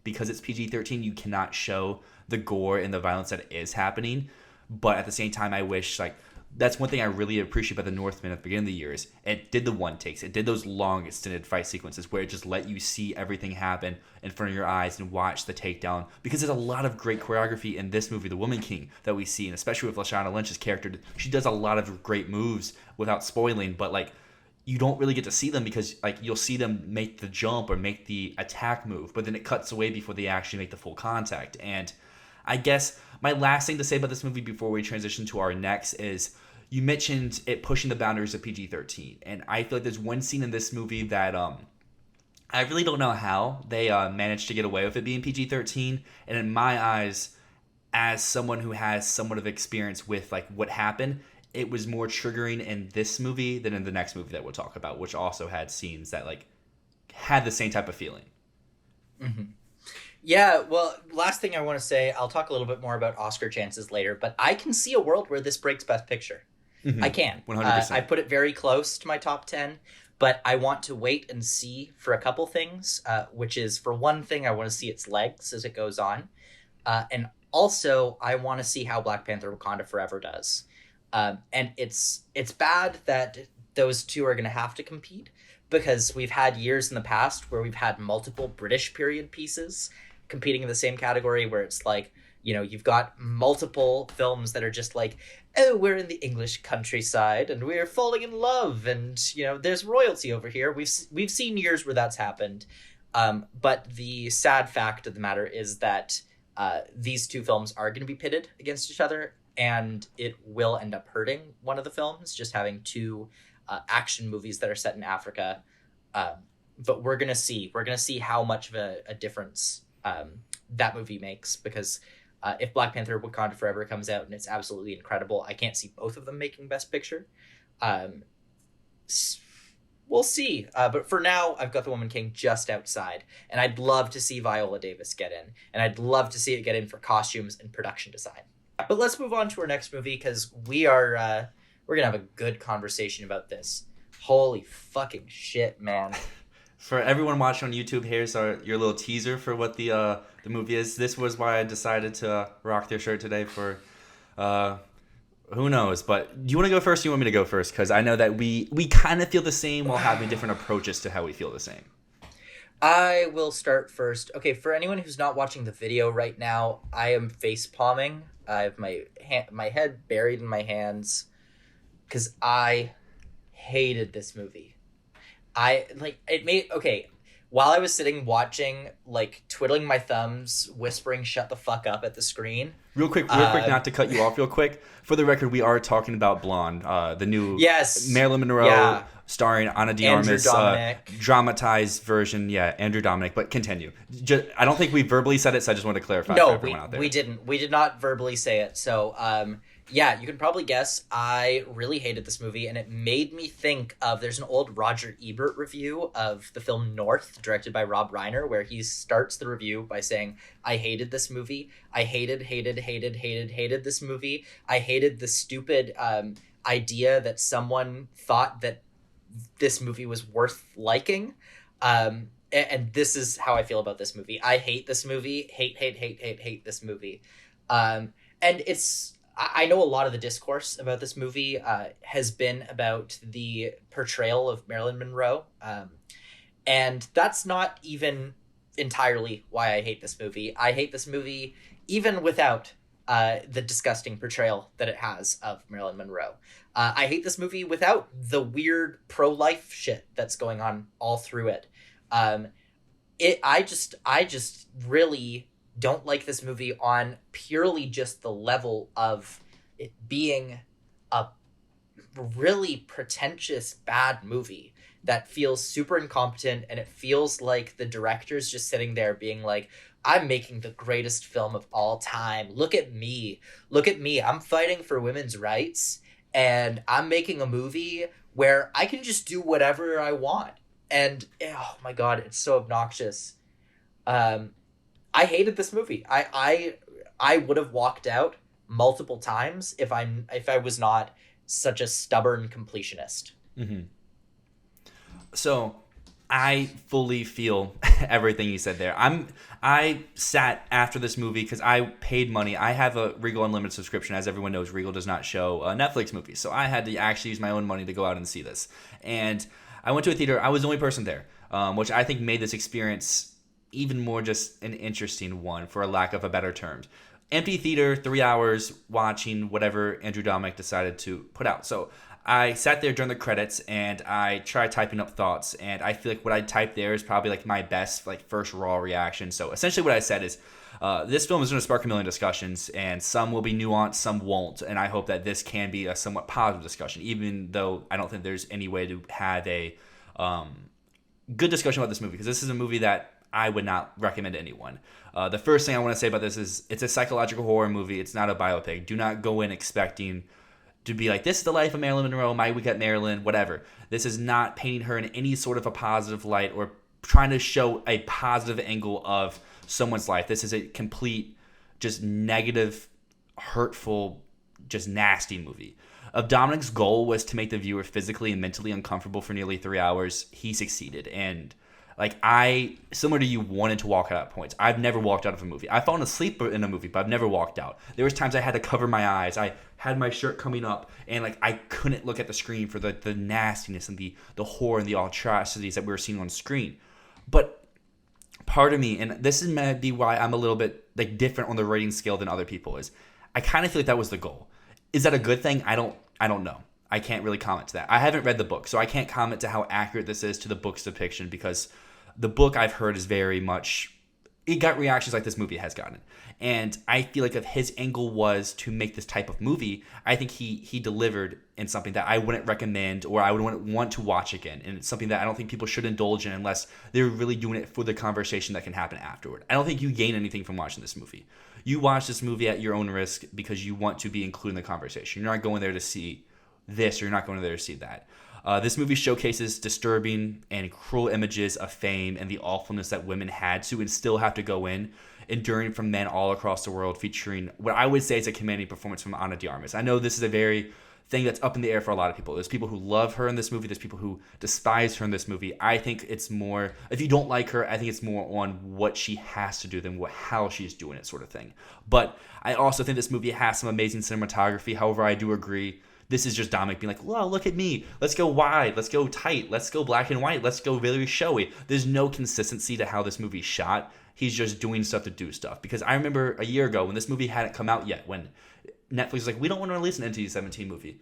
because it's PG-13. You cannot show the gore and the violence that is happening. But at the same time, I wish, like, that's one thing I really appreciate about The Northman at the beginning of the years. It did the one takes. It did those long extended fight sequences where it just let you see everything happen in front of your eyes and watch the takedown. Because there's a lot of great choreography in this movie, The Woman King, that we see. And especially with Lashana Lynch's character, she does a lot of great moves without spoiling. But, like, you don't really get to see them because, like, you'll see them make the jump or make the attack move. But then it cuts away before they actually make the full contact. And I guess my last thing to say about this movie before we transition to our next is you mentioned it pushing the boundaries of PG-13. And I feel like there's one scene in this movie that I really don't know how they managed to get away with it being PG-13. And in my eyes, as someone who has somewhat of experience with like what happened, it was more triggering in this movie than in the next movie that we'll talk about, which also had scenes that like had the same type of feeling. Mm-hmm. Yeah, well, last thing I want to say, I'll talk a little bit more about Oscar chances later, but I can see a world where this breaks Best Picture. Mm-hmm. I can. 100%. I put it very close to my top 10, but I want to wait and see for a couple things, which is, for one thing, I want to see its legs as it goes on. And also, I want to see how Black Panther Wakanda Forever does. And it's bad that those two are going to have to compete, because we've had years in the past where we've had multiple British period pieces competing in the same category, where it's like, you know, you've got multiple films that are just like, oh, we're in the English countryside and we're falling in love, and, you know, there's royalty over here. We've seen years where that's happened. But the sad fact of the matter is that these two films are going to be pitted against each other, and it will end up hurting one of the films, just having two action movies that are set in Africa. But we're going to see how much of a difference that movie makes, because if Black Panther Wakanda Forever comes out and it's absolutely incredible, I can't see both of them making Best Picture. we'll see. But for now, I've got The Woman King just outside, and I'd love to see Viola Davis get in, and I'd love to see it get in for costumes and production design. But let's move on to our next movie, because we're gonna have a good conversation about this. Holy fucking shit, man. For everyone watching on YouTube, here's your little teaser for what the movie is. This was why I decided to rock their shirt today for, who knows. But do you want to go first or do you want me to go first? Because I know that we kind of feel the same while having different approaches to how we feel the same. I will start first. Okay, for anyone who's not watching the video right now, I am face palming. I have my head buried in my hands because I hated this movie. While I was sitting watching, like, twiddling my thumbs, whispering "shut the fuck up" at the screen. Real quick, not to cut you off real quick. For the record, we are talking about Blonde, the new Marilyn Monroe starring Ana de Armas dramatized version. Yeah, Andrew Dominic, but continue. I don't think we verbally said it, so I just wanted to clarify for everyone out there. We didn't. We did not verbally say it. So, you can probably guess I really hated this movie, and it made me think of, there's an old Roger Ebert review of the film North, directed by Rob Reiner, where he starts the review by saying, I hated this movie. I hated this movie. I hated the stupid idea that someone thought that this movie was worth liking. And this is how I feel about this movie. I hate this movie. Hate this movie. And I know a lot of the discourse about this movie has been about the portrayal of Marilyn Monroe. And that's not even entirely why I hate this movie. I hate this movie even without the disgusting portrayal that it has of Marilyn Monroe. I hate this movie without the weird pro-life shit that's going on all through it. I just really don't like this movie on purely just the level of it being a really pretentious bad movie that feels super incompetent, and it feels like the director's just sitting there being like, I'm making the greatest film of all time. Look at me. I'm fighting for women's rights, and I'm making a movie where I can just do whatever I want. And oh my god, it's so obnoxious. I hated this movie. I would have walked out multiple times if I was not such a stubborn completionist. Mm-hmm. So I fully feel everything you said there. I sat after this movie because I paid money. I have a Regal Unlimited subscription. As everyone knows, Regal does not show Netflix movies. So I had to actually use my own money to go out and see this. And I went to a theater. I was the only person there, which I think made this experience even more just an interesting one, for a lack of a better term. Empty theater, 3 hours watching whatever Andrew Dominic decided to put out. So I sat there during the credits and I tried typing up thoughts, and I feel like what I typed there is probably like my best first raw reaction. So essentially what I said is, this film is going to spark a million discussions, and some will be nuanced, some won't, and I hope that this can be a somewhat positive discussion, even though I don't think there's any way to have a good discussion about this movie, because this is a movie that I would not recommend to anyone. The first thing I want to say about this is it's a psychological horror movie. It's not a biopic. Do not go in expecting to be like, this is the life of Marilyn Monroe, my week at Marilyn, whatever. This is not painting her in any sort of a positive light or trying to show a positive angle of someone's life. This is a complete, just negative, hurtful, just nasty movie. Dominic's goal was to make the viewer physically and mentally uncomfortable for nearly 3 hours. He succeeded. And I, similar to you, wanted to walk out at points. I've never walked out of a movie. I've fallen asleep in a movie, but I've never walked out. There was times I had to cover my eyes. I had my shirt coming up, and I couldn't look at the screen for the nastiness and the horror and the atrocities that we were seeing on screen. But part of me, and this is maybe why I'm a little bit different on the rating scale than other people, is I kind of feel like that was the goal. Is that a good thing? I don't know. I can't really comment to that. I haven't read the book, so I can't comment to how accurate this is to the book's depiction, because the book I've heard is very much, it got reactions like this movie has gotten. And I feel like if his angle was to make this type of movie, I think he delivered in something that I wouldn't recommend or I wouldn't want to watch again. And it's something that I don't think people should indulge in unless they're really doing it for the conversation that can happen afterward. I don't think you gain anything from watching this movie. You watch this movie at your own risk because you want to be included in the conversation. You're not going there to see this, or you're not going there to see that. This movie showcases disturbing and cruel images of fame and the awfulness that women had to and still have to go in, enduring from men all across the world, featuring what I would say is a commanding performance from Ana de Armas. I know this is a very thing that's up in the air for a lot of people. There's people who love her in this movie. There's people who despise her in this movie. I think it's more, if you don't like her, I think it's more on what she has to do than how she's doing it, sort of thing. But I also think this movie has some amazing cinematography. However, I do agree, this is just Dominic being like, wow, look at me. Let's go wide. Let's go tight. Let's go black and white. Let's go very showy. There's no consistency to how this movie's shot. He's just doing stuff to do stuff. Because I remember a year ago when this movie hadn't come out yet, when Netflix was like, we don't want to release an NC-17 movie.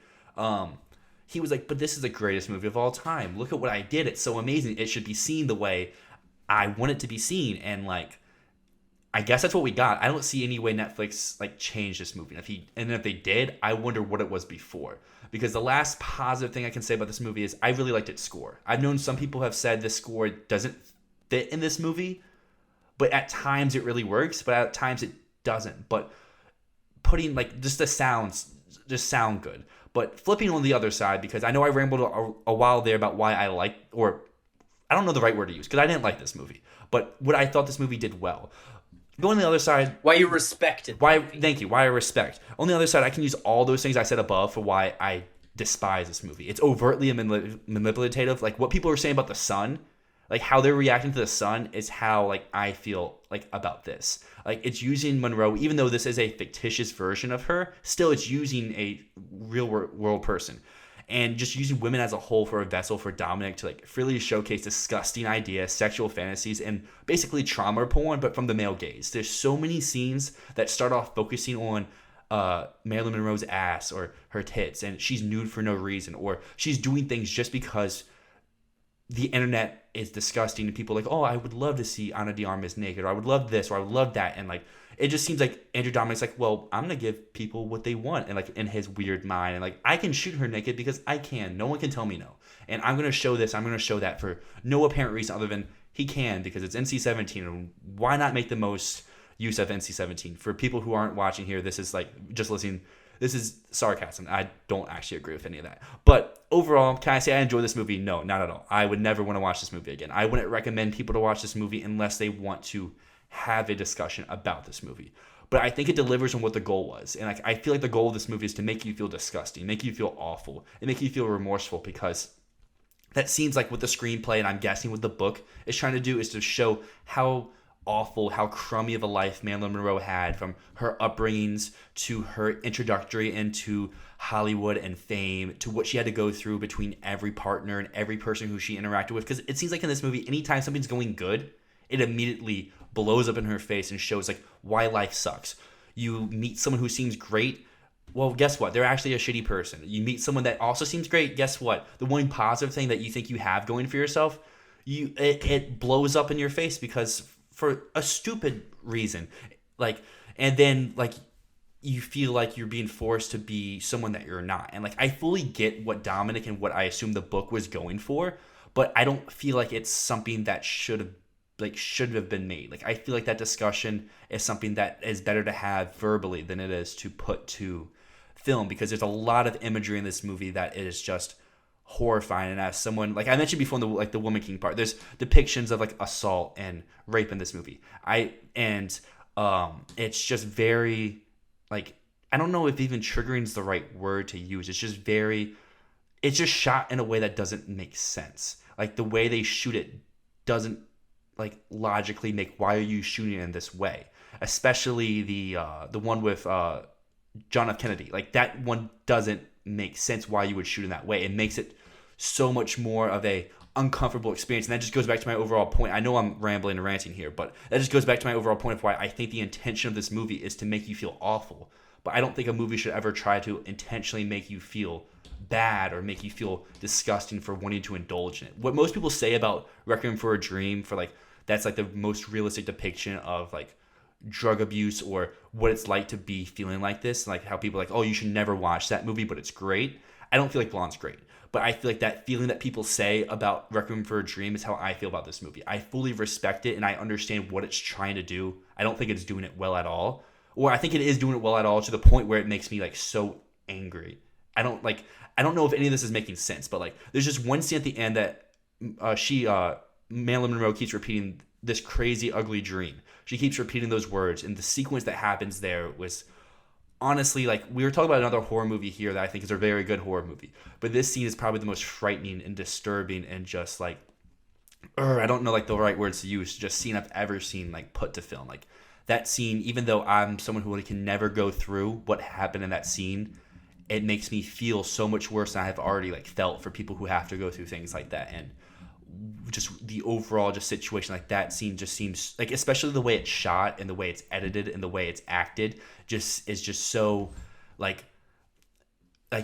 He was like, but this is the greatest movie of all time. Look at what I did. It's so amazing. It should be seen the way I want it to be seen. And like, I guess that's what we got. I don't see any way Netflix like changed this movie. And if they did, I wonder what it was before. Because the last positive thing I can say about this movie is I really liked its score. I've known some people have said the score doesn't fit in this movie, but at times it really works, but at times it doesn't. But putting like just the sounds just sound good. But flipping on the other side, because I know I rambled a while there about why I like, or I don't know the right word to use, because I didn't like this movie, but what I thought this movie did well. Going on the other side, why you respected. Thank you. Why I respect. On the other side, I can use all those things I said above for why I despise this movie. It's overtly manipulative. Like what people are saying about the sun, like how they're reacting to the sun is how like I feel like about this. Like it's using Monroe, even though this is a fictitious version of her, still it's using a real world person. And just using women as a whole for a vessel for Dominic to like freely showcase disgusting ideas, sexual fantasies, and basically trauma porn, but from the male gaze. There's so many scenes that start off focusing on Marilyn Monroe's ass or her tits, and she's nude for no reason, or she's doing things just because the internet is disgusting and people are like, oh, I would love to see Ana de Armas naked, or I would love this, or I would love that. And like, it just seems like Andrew Dominic's like, well, I'm going to give people what they want. And like in his weird mind, and like, I can shoot her naked because I can. No one can tell me no. And I'm going to show this, I'm going to show that for no apparent reason other than he can, because it's NC-17. And why not make the most use of NC-17? For people who aren't watching here, this is like just listening. This is sarcasm. I don't actually agree with any of that. But overall, can I say I enjoy this movie? No, not at all. I would never want to watch this movie again. I wouldn't recommend people to watch this movie unless they want to have a discussion about this movie. But I think it delivers on what the goal was. And I feel like the goal of this movie is to make you feel disgusting, make you feel awful, and make you feel remorseful, because that seems like what the screenplay, and I'm guessing what the book is trying to do, is to show how awful, how crummy of a life Marilyn Monroe had, from her upbringings to her introductory into Hollywood and fame, to what she had to go through between every partner and every person who she interacted with. Because it seems like in this movie, anytime something's going good, it immediately blows up in her face and shows like why life sucks. You meet someone who seems great, well, guess what? They're actually a shitty person. You meet someone that also seems great, guess what? The one positive thing that you think you have going for yourself, it blows up in your face because for a stupid reason. Like, and then like you feel like you're being forced to be someone that you're not. And like, I fully get what Dominic and what I assume the book was going for, but I don't feel like it's something that should have been made. Like, I feel like that discussion is something that is better to have verbally than it is to put to film, because there's a lot of imagery in this movie that is just horrifying. And as someone, like I mentioned before, in the Woman King part, there's depictions of like assault and rape in this movie. It's just very, like, I don't know if even triggering is the right word to use. It's just shot in a way that doesn't make sense. Like the way they shoot it doesn't like logically make, why are you shooting it in this way? Especially the one with John F. Kennedy. Like that one doesn't make sense why you would shoot in that way. It makes it so much more of a uncomfortable experience. And that just goes back to my overall point. I know I'm rambling and ranting here, but that just goes back to my overall point of why I think the intention of this movie is to make you feel awful. But I don't think a movie should ever try to intentionally make you feel bad or make you feel disgusting for wanting to indulge in it. What most people say about Requiem for a Dream, for like, that's like the most realistic depiction of like drug abuse or what it's like to be feeling like this. Like how people are like, oh, you should never watch that movie, but it's great. I don't feel like Blonde's great. But I feel like that feeling that people say about Requiem for a Dream is how I feel about this movie. I fully respect it and I understand what it's trying to do. I don't think it's doing it well at all. Or I think it is doing it well at all to the point where it makes me like so angry I don't know if any of this is making sense, but like there's just one scene at the end that Marilyn Monroe keeps repeating this crazy ugly dream. She keeps repeating those words, and the sequence that happens there was honestly, like, we were talking about another horror movie here that I think is a very good horror movie, but this scene is probably the most frightening and disturbing and just like, I don't know like the right words to use, just scene I've ever seen like put to film. Like that scene, even though I'm someone who can never go through what happened in that scene, it makes me feel so much worse than I have already like felt for people who have to go through things like that. And just the overall just situation, like that scene just seems like, especially the way it's shot and the way it's edited and the way it's acted, just is just so like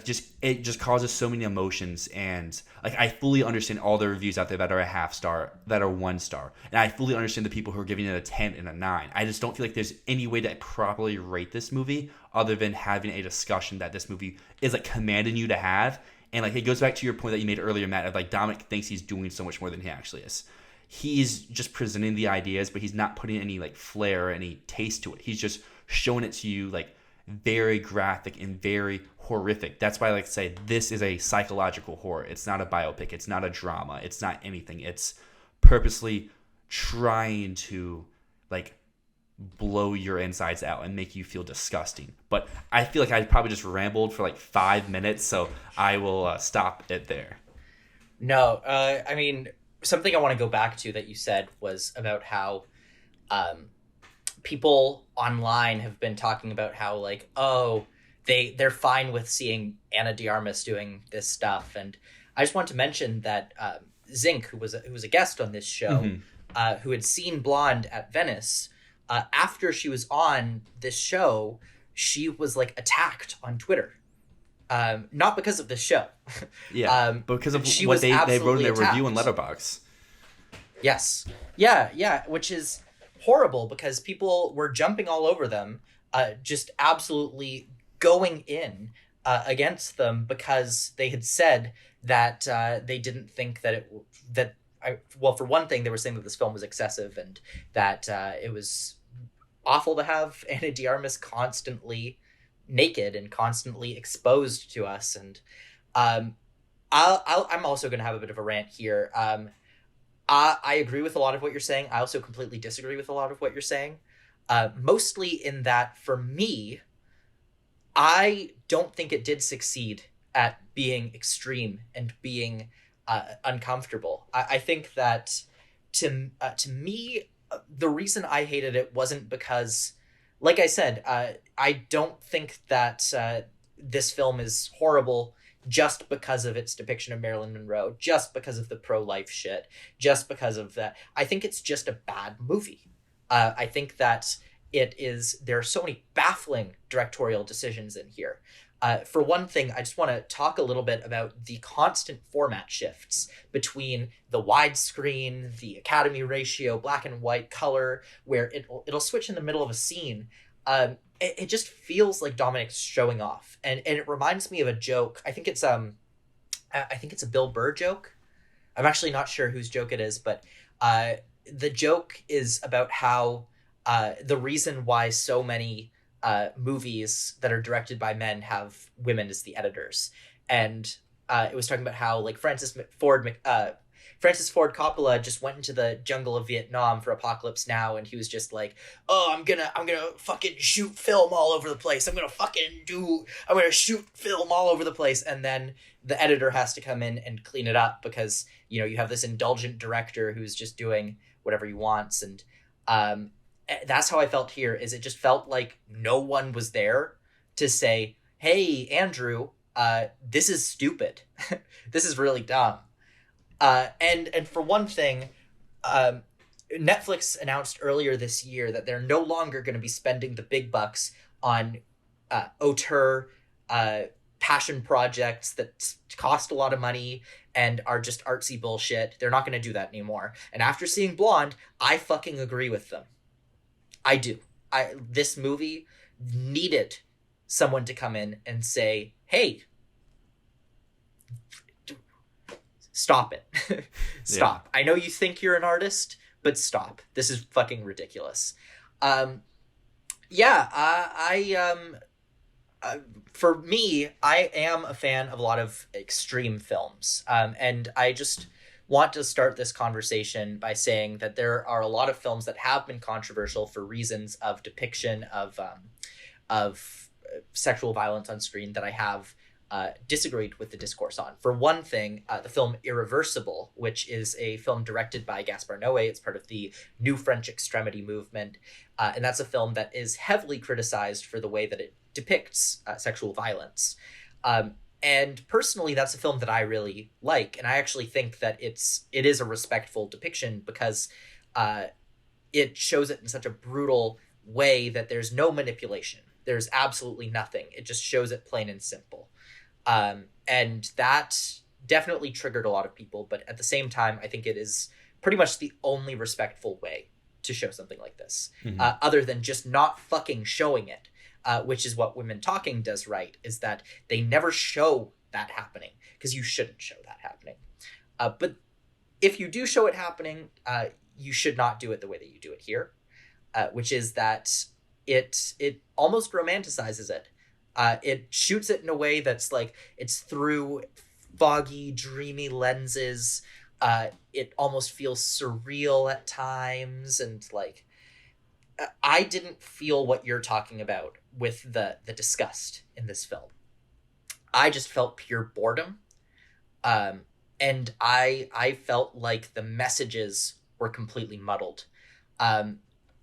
just it just causes so many emotions. And like I fully understand all the reviews out there that are a half star, that are 1 star, and I fully understand the people who are giving it a 10 and a 9. I just don't feel like there's any way to properly rate this movie other than having a discussion that this movie is like commanding you to have. And like it goes back to your point that you made earlier, Matt, of like Dominic thinks he's doing so much more than he actually is. He's just presenting the ideas, but he's not putting any like flair or any taste to it. He's just showing it to you like very graphic and very horrific. That's why I like to say this is a psychological horror. It's not a biopic. It's not a drama. It's not anything. It's purposely trying to like blow your insides out and make you feel disgusting. But I feel like I probably just rambled for like 5 minutes, so I will stop it there. No, I mean, something I want to go back to that you said was about how people online have been talking about how like, oh, they're fine with seeing Ana de Armas doing this stuff. And I just want to mention that Zinc, who was a guest on this show, who had seen Blonde at Venice, after she was on this show, she was like attacked on Twitter. Not because of the show. Yeah, because of what they wrote in their review in Letterboxd. Yes. Yeah, which is horrible because people were jumping all over them, just absolutely going in against them because they had said that they didn't think that well, for one thing, they were saying that this film was excessive and that it was awful to have Ana de Armas constantly naked and constantly exposed to us. And I'm also going to have a bit of a rant here. I agree with a lot of what you're saying. I also completely disagree with a lot of what you're saying. Mostly in that, for me, I don't think it did succeed at being extreme and being uncomfortable. I think that to me, the reason I hated it wasn't because, like I said, I don't think that this film is horrible just because of its depiction of Marilyn Monroe, just because of the pro-life shit, just because of that. I think it's just a bad movie. I think that there are so many baffling directorial decisions in here. For one thing, I just want to talk a little bit about the constant format shifts between the widescreen, the Academy ratio, black and white, color, where it'll switch in the middle of a scene. It just feels like Dominic's showing off, and it reminds me of a joke. I think it's a Bill Burr joke. I'm actually not sure whose joke it is, but the joke is about how the reason why so many movies that are directed by men have women as the editors, and it was talking about how like Francis Ford Coppola just went into the jungle of Vietnam for Apocalypse Now, and he was just like, oh, I'm gonna fucking shoot film all over the place. I'm gonna shoot film all over the place. And then the editor has to come in and clean it up because, you know, you have this indulgent director who's just doing whatever he wants. And that's how I felt here, is it just felt like no one was there to say, hey, Andrew, this is stupid. This is really dumb. And for one thing, Netflix announced earlier this year that they're no longer going to be spending the big bucks on auteur passion projects that cost a lot of money and are just artsy bullshit. They're not going to do that anymore. And after seeing Blonde, I fucking agree with them. I do. This movie needed someone to come in and say, hey, stop it. Stop. Yeah. I know you think you're an artist, but stop. This is fucking ridiculous. For me, I am a fan of a lot of extreme films. And I just want to start this conversation by saying that there are a lot of films that have been controversial for reasons of depiction of sexual violence on screen that I have disagreed with the discourse on. For one thing, the film Irreversible, which is a film directed by Gaspar Noé. It's part of the New French Extremity movement. And that's a film that is heavily criticized for the way that it depicts sexual violence. And personally, that's a film that I really like. And I actually think that it is a respectful depiction because it shows it in such a brutal way that there's no manipulation. There's absolutely nothing. It just shows it plain and simple. And that definitely triggered a lot of people. But at the same time, I think it is pretty much the only respectful way to show something like this, other than just not fucking showing it. Which is what Women Talking does right, is that they never show that happening, because you shouldn't show that happening. But if you do show it happening, you should not do it the way that you do it here, which is that it almost romanticizes it. It shoots it in a way that's like, it's through foggy, dreamy lenses. It almost feels surreal at times, and like, I didn't feel what you're talking about with the disgust in this film. I just felt pure boredom. And I felt like the messages were completely muddled.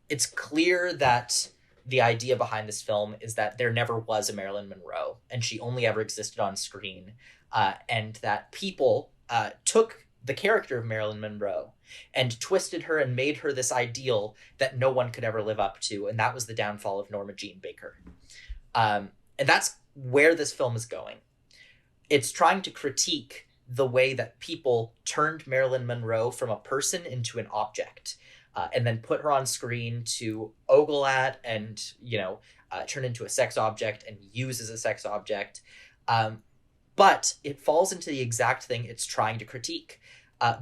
It's clear that the idea behind this film is that there never was a Marilyn Monroe, and she only ever existed on screen. And that people took the character of Marilyn Monroe and twisted her and made her this ideal that no one could ever live up to. And that was the downfall of Norma Jean Baker. And that's where this film is going. It's trying to critique the way that people turned Marilyn Monroe from a person into an object, and then put her on screen to ogle at and, turn into a sex object and use as a sex object. But it falls into the exact thing it's trying to critique.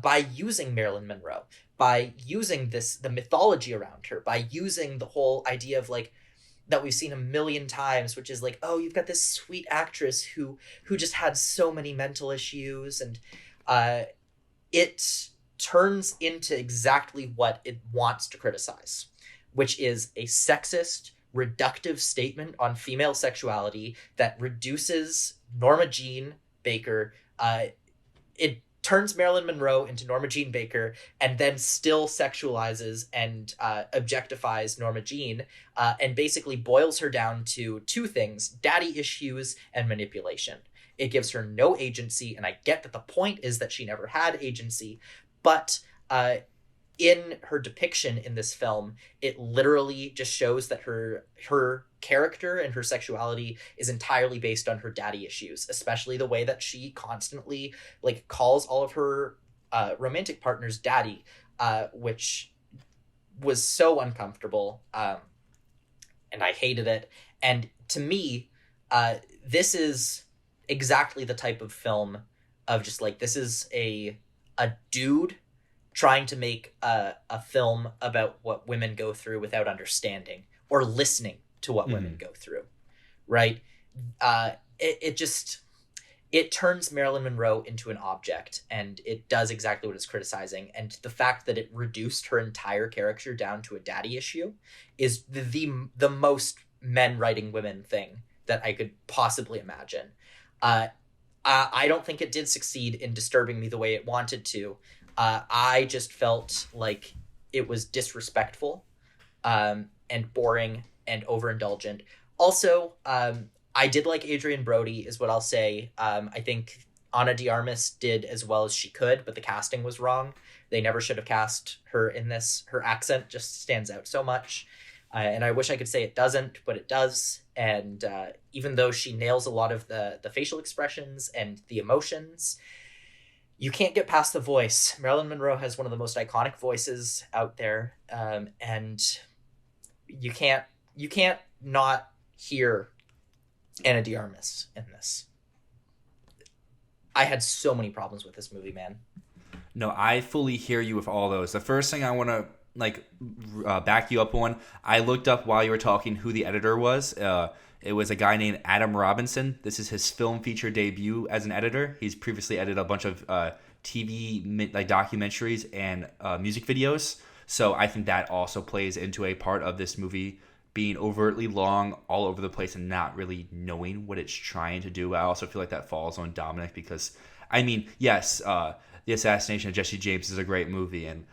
By using Marilyn Monroe, by using the mythology around her, by using the whole idea of like, that we've seen a million times, which is like, oh, you've got this sweet actress who just had so many mental issues, and it turns into exactly what it wants to criticize, which is a sexist, reductive statement on female sexuality that reduces Norma Jean Baker. It turns Marilyn Monroe into Norma Jean Baker, and then still sexualizes and objectifies Norma Jean, and basically boils her down to two things: daddy issues and manipulation. It gives her no agency, and I get that the point is that she never had agency, but in her depiction in this film, it literally just shows that her character and her sexuality is entirely based on her daddy issues, especially the way that she constantly like calls all of her romantic partners daddy, which was so uncomfortable, and I hated it. And to me, this is exactly the type of film of just like, this is a dude trying to make a film about what women go through without understanding or listening to what women go through, right? It turns Marilyn Monroe into an object, and it does exactly what it's criticizing. And the fact that it reduced her entire character down to a daddy issue is the most men writing women thing that I could possibly imagine. I don't think it did succeed in disturbing me the way it wanted to. I just felt like it was disrespectful, and boring and overindulgent. Also, I did like Adrienne Brody, is what I'll say. I think Ana de Armas did as well as she could, but the casting was wrong. They never should have cast her in this. Her accent just stands out so much. And I wish I could say it doesn't, but it does. And even though she nails a lot of the facial expressions and the emotions, you can't get past the voice. Marilyn Monroe has one of the most iconic voices out there, and you can't not hear Ana de Armas in this. I had so many problems with this movie, man. No, I fully hear you with all those. The first thing I want to back you up on. I looked up while you were talking who the editor was. It was a guy named Adam Robinson. This is his film feature debut as an editor. He's previously edited a bunch of TV documentaries and music videos. So I think that also plays into a part of this movie being overtly long, all over the place, and not really knowing what it's trying to do. I also feel like that falls on Dominic because, I mean, yes, The Assassination of Jesse James is a great movie, and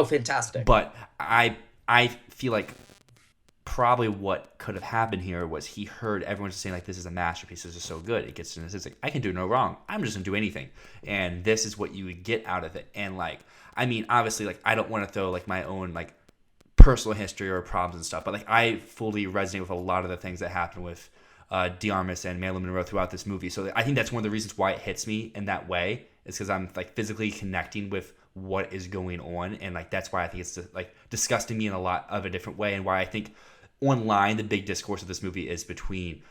fantastic. But I feel like probably what could have happened here was he heard everyone just saying like, this is a masterpiece, this is so good. It gets to this, it's like, I can do no wrong. I'm just gonna do anything, and this is what you would get out of it. And like, I mean, obviously, like, I don't want to throw like my own like personal history or problems and stuff, but like I fully resonate with a lot of the things that happen with Armas and Marilyn Monroe throughout this movie. So I think that's one of the reasons why it hits me in that way, is because I'm like physically connecting with what is going on, and like that's why I think it's like disgusting me in a lot of a different way, and why I think online the big discourse of this movie is between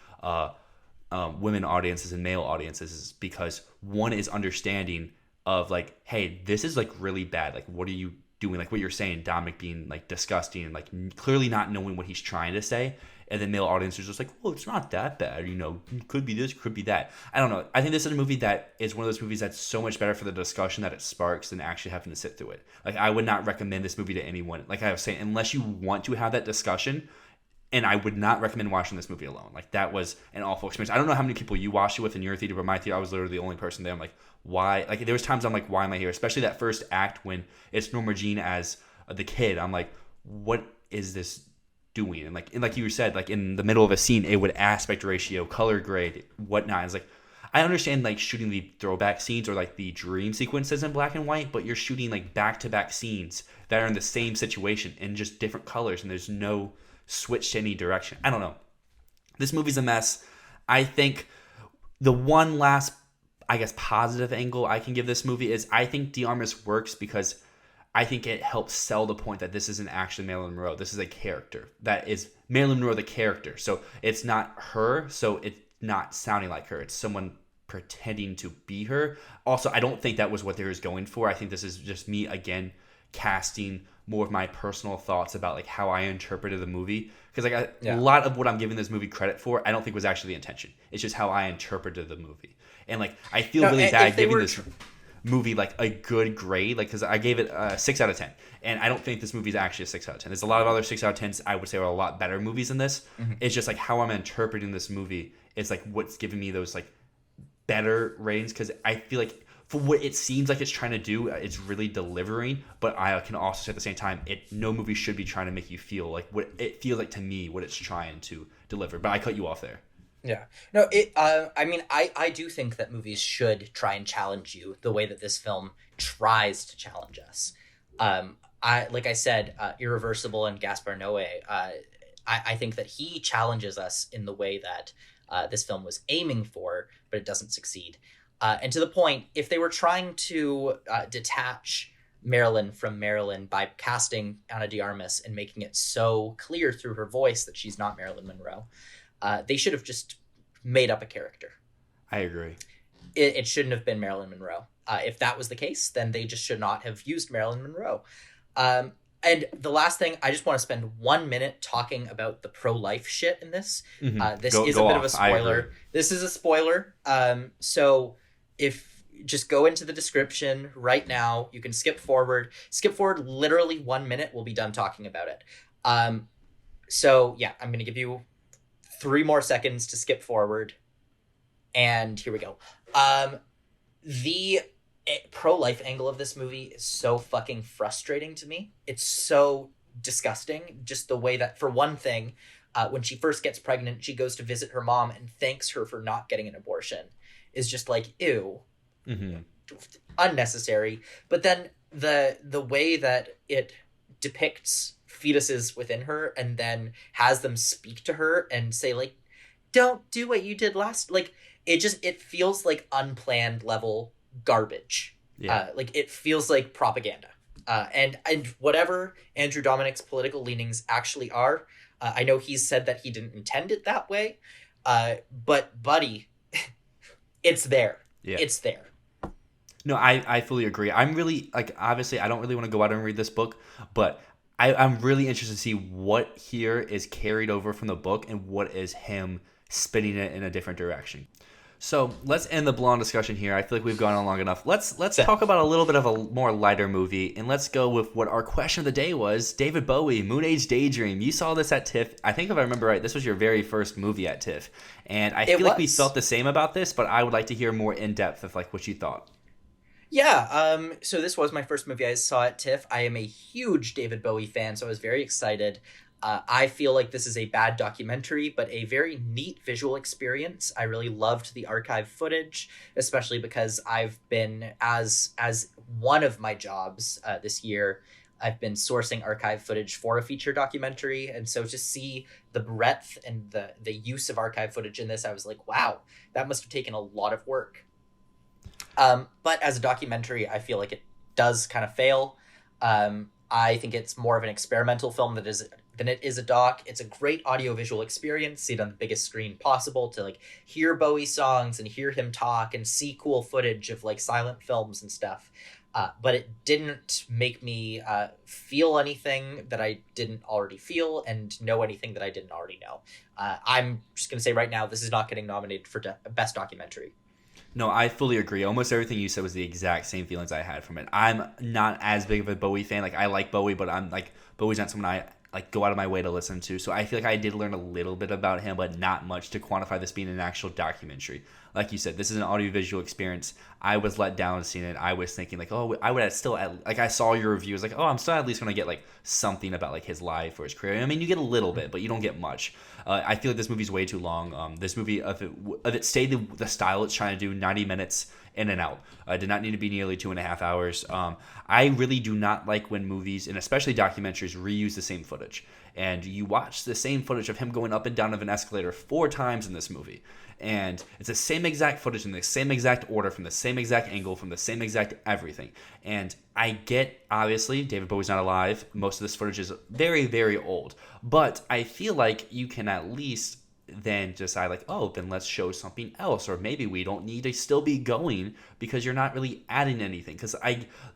women audiences and male audiences, is because one is understanding of like, hey, this is like really bad, like what are you doing, like what you're saying, Dominic, being like disgusting and like clearly not knowing what he's trying to say. And then male audience is just like, well, it's not that bad, you know, could be this, could be that. I don't know. I think this is a movie that is one of those movies that's so much better for the discussion that it sparks than actually having to sit through it. Like, I would not recommend this movie to anyone. Like I was saying, unless you want to have that discussion, and I would not recommend watching this movie alone. Like, that was an awful experience. I don't know how many people you watched it with in your theater, but my theater, I was literally the only person there. I'm like, why? Like, there was times I'm like, why am I here? Especially that first act when it's Norma Jean as the kid. I'm like, what is this doing? And like you said, like in the middle of a scene, it would aspect ratio, color grade, whatnot. It's like, I understand like shooting the throwback scenes or like the dream sequences in black and white, but you're shooting like back-to-back scenes that are in the same situation in just different colors, and there's no switch to any direction. I don't know. This movie's a mess. I think the one last, I guess, positive angle I can give this movie is I think Armas works because I think it helps sell the point that this isn't actually Marilyn Monroe. This is a character. That is Marilyn Monroe, the character. So it's not her, so it's not sounding like her. It's someone pretending to be her. Also, I don't think that was what they was going for. I think this is just me, again, casting more of my personal thoughts about like how I interpreted the movie. Because like a lot of what I'm giving this movie credit for, I don't think was actually the intention. It's just how I interpreted the movie. And like, I feel really bad giving this movie like a good grade, like, because I gave it a 6 out of 10, and I don't think this movie is actually a 6 out of 10. There's a lot of other 6 out of 10s I would say are a lot better movies than this. It's just like how I'm interpreting this movie is like what's giving me those like better ratings, because I feel like for what it seems like it's trying to do, it's really delivering. But I can also say at the same time, no movie should be trying to make you feel like what it feels like to me, what it's trying to deliver. But I cut you off there. Yeah. No, I mean, I do think that movies should try and challenge you the way that this film tries to challenge us. Like I said, Irreversible and Gaspar Noé, I think that he challenges us in the way that this film was aiming for, but it doesn't succeed. And to the point, if they were trying to detach Marilyn from Marilyn by casting Ana de Armas and making it so clear through her voice that she's not Marilyn Monroe, they should have just made up a character. I agree. It shouldn't have been Marilyn Monroe. If that was the case, then they just should not have used Marilyn Monroe. And the last thing, I just want to spend 1 minute talking about the pro-life shit in this. This is a bit of a spoiler. This is a spoiler. So if just go into the description right now, you can skip forward. Skip forward literally 1 minute. We'll be done talking about it. So yeah, I'm going to give you 3 more seconds to skip forward. And here we go. The pro-life angle of this movie is so fucking frustrating to me. It's so disgusting. Just the way that, for one thing, when she first gets pregnant, she goes to visit her mom and thanks her for not getting an abortion. Is just like, ew. Unnecessary. But then the way that it depicts fetuses within her and then has them speak to her and say like, don't do what you did last, like it feels like unplanned level garbage. Like it feels like propaganda, and whatever Andrew Dominic's political leanings actually are, I know he's said that he didn't intend it that way, but buddy, it's there. It's there. No, I fully agree. I'm really, like, obviously I don't really want to go out and read this book, but I'm really interested to see what here is carried over from the book and what is him spinning it in a different direction. So let's end the Blonde discussion here. I feel like we've gone on long enough. Let's talk about a little bit of a more lighter movie, and let's go with what our question of the day was. David Bowie, Moonage, Daydream. You saw this at TIFF. I think if I remember right, this was your very first movie at TIFF. And I feel like we felt the same about this, but I would like to hear more in depth of like what you thought. Yeah, so this was my first movie I saw at TIFF. I am a huge David Bowie fan, so I was very excited. I feel like this is a bad documentary, but a very neat visual experience. I really loved the archive footage, especially because I've been, as one of my jobs this year, I've been sourcing archive footage for a feature documentary. And so to see the breadth and the use of archive footage in this, I was like, wow, that must have taken a lot of work. But as a documentary, I feel like it does kind of fail. I think it's more of an experimental film than it is a doc. It's a great audiovisual experience. See it on the biggest screen possible to like hear Bowie songs and hear him talk and see cool footage of like silent films and stuff. But it didn't make me feel anything that I didn't already feel and know anything that I didn't already know. I'm just going to say right now, this is not getting nominated for Best Documentary. No, I fully agree. Almost everything you said was the exact same feelings I had from it. I'm not as big of a Bowie fan. Like, I like Bowie, but I'm like, Bowie's not someone I like go out of my way to listen to. So I feel like I did learn a little bit about him, but not much to quantify this being an actual documentary. Like you said, this is an audiovisual experience. I was let down seeing it. I was thinking like, oh, I would still like I saw your reviews like, oh, I'm still at least gonna get like something about like his life or his career. I mean, you get a little bit, but you don't get much. I feel like this movie's way too long. This movie, if it stayed the style it's trying to do, 90 minutes in and out. Did not need to be nearly 2.5 hours. I really do not like when movies, and especially documentaries, reuse the same footage. And you watch the same footage of him going up and down of an escalator 4 times in this movie. And it's the same exact footage in the same exact order, from the same exact angle, from the same exact everything. And I get, obviously, David Bowie's not alive. Most of this footage is very, very old. But I feel like you can at least then decide like, oh, then let's show something else. Or maybe we don't need to still be going because you're not really adding anything. Because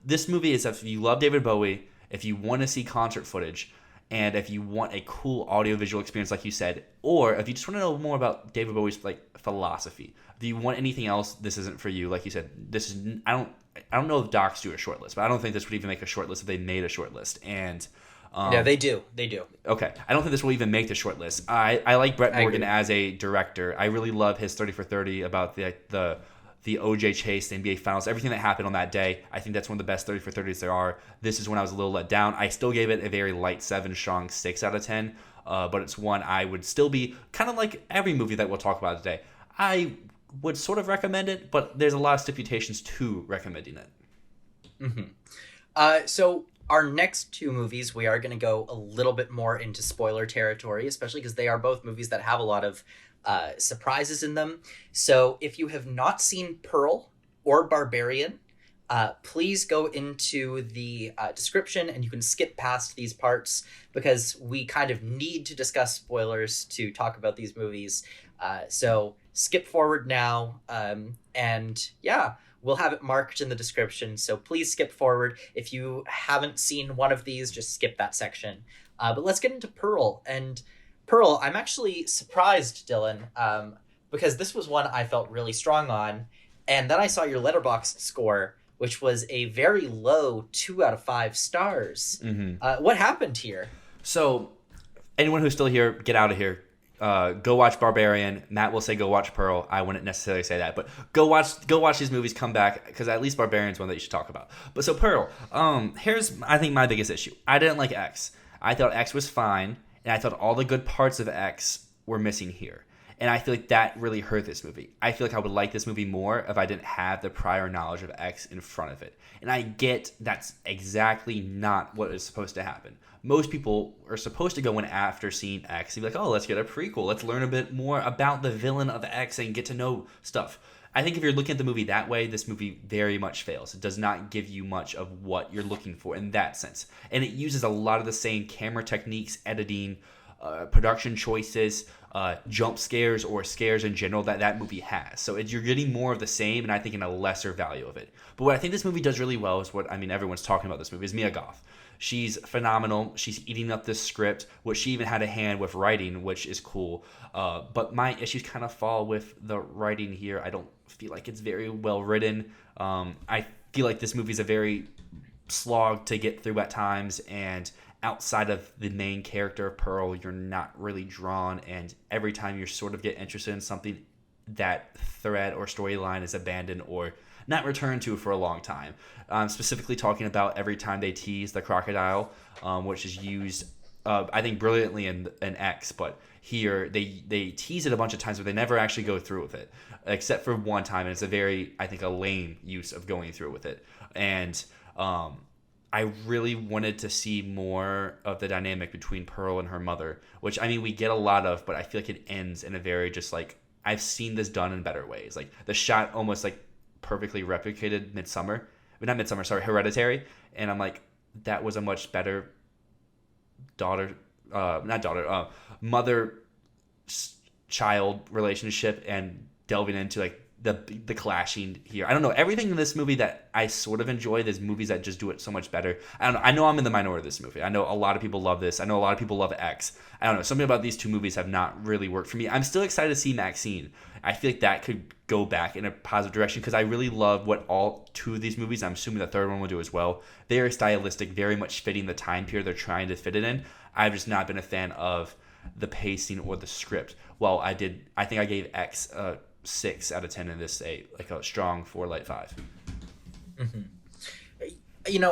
this movie is, if you love David Bowie, if you want to see concert footage, and if you want a cool audiovisual experience, like you said, or if you just want to know more about David Bowie's like philosophy, if you want anything else, this isn't for you. Like you said, this is I don't know if docs do a short list, but I don't think this would even make a short list if they made a short list. And yeah, they do. Okay, I don't think this will even make the short list. I like Brett Morgan as a director. I really love his 30 for 30 about the OJ chase, the NBA Finals, everything that happened on that day. I think that's one of the best 30 for 30s there are. This is when I was a little let down. I still gave it a very light 7, strong 6 out of 10, but it's one I would still be, kind of like every movie that we'll talk about today. I would sort of recommend it, but there's a lot of stipulations to recommending it. Mm-hmm. So our next 2 movies, we are going to go a little bit more into spoiler territory, especially because they are both movies that have a lot of surprises in them. So if you have not seen Pearl or Barbarian, please go into the description and you can skip past these parts because we kind of need to discuss spoilers to talk about these movies. So skip forward now, and yeah, we'll have it marked in the description. So please skip forward. If you haven't seen one of these, just skip that section. But let's get into Pearl. And Pearl, I'm actually surprised, Dylan, because this was one I felt really strong on. And then I saw your Letterboxd score, which was a very low 2 out of 5 stars. Mm-hmm. What happened here? So, anyone who's still here, get out of here. Go watch Barbarian. Matt will say go watch Pearl. I wouldn't necessarily say that, but go watch these movies. Come back, because at least Barbarian's one that you should talk about. But so Pearl, here's I think my biggest issue. I didn't like X. I thought X was fine, and I thought all the good parts of X were missing here. And I feel like that really hurt this movie. I feel like I would like this movie more if I didn't have the prior knowledge of X in front of it. And I get that's exactly not what is supposed to happen. Most people are supposed to go in after seeing X and be like, oh, let's get a prequel. Let's learn a bit more about the villain of X and get to know stuff. I think if you're looking at the movie that way, this movie very much fails. It does not give you much of what you're looking for in that sense. And it uses a lot of the same camera techniques, editing, production choices, jump scares or scares in general that movie has. So you're getting more of the same, and I think in a lesser value of it. But what I think this movie does really well is everyone's talking about this movie is Mia Goth. She's phenomenal. She's eating up this script, which she even had a hand with writing, which is cool. But my issues kind of fall with the writing here. I don't feel like it's very well written. I feel like this movie is a very slog to get through at times, and outside of the main character of Pearl, you're not really drawn, and every time you sort of get interested in something, that thread or storyline is abandoned or not returned to for a long time. Specifically talking about every time they tease the crocodile, which is used, I think, brilliantly in X, but here they tease it a bunch of times, but they never actually go through with it, except for one time, and it's a very, I think, a lame use of going through with it. And I really wanted to see more of the dynamic between Pearl and her mother, which, I mean, we get a lot of, but I feel like it ends in a very just like, I've seen this done in better ways. Like the shot almost like perfectly replicated Hereditary. And I'm like, that was a much better mother-child relationship, and delving into like the clashing here. I don't know, everything in this movie that I sort of enjoy, there's movies that just do it so much better. I know I'm in the minority of this movie. I know a lot of people love this. I know a lot of people love X. I don't know, something about these two movies have not really worked for me. I'm still excited to see Maxine. I feel like that could go back in a positive direction, because I really love what all two of these movies, I'm assuming the third one will do as well, they are stylistic, very much fitting the time period they're trying to fit it in. I've just not been a fan of the pacing or the script. Well, I think I gave X 6 out of 10 in this, a strong 4 light 5. Mm-hmm.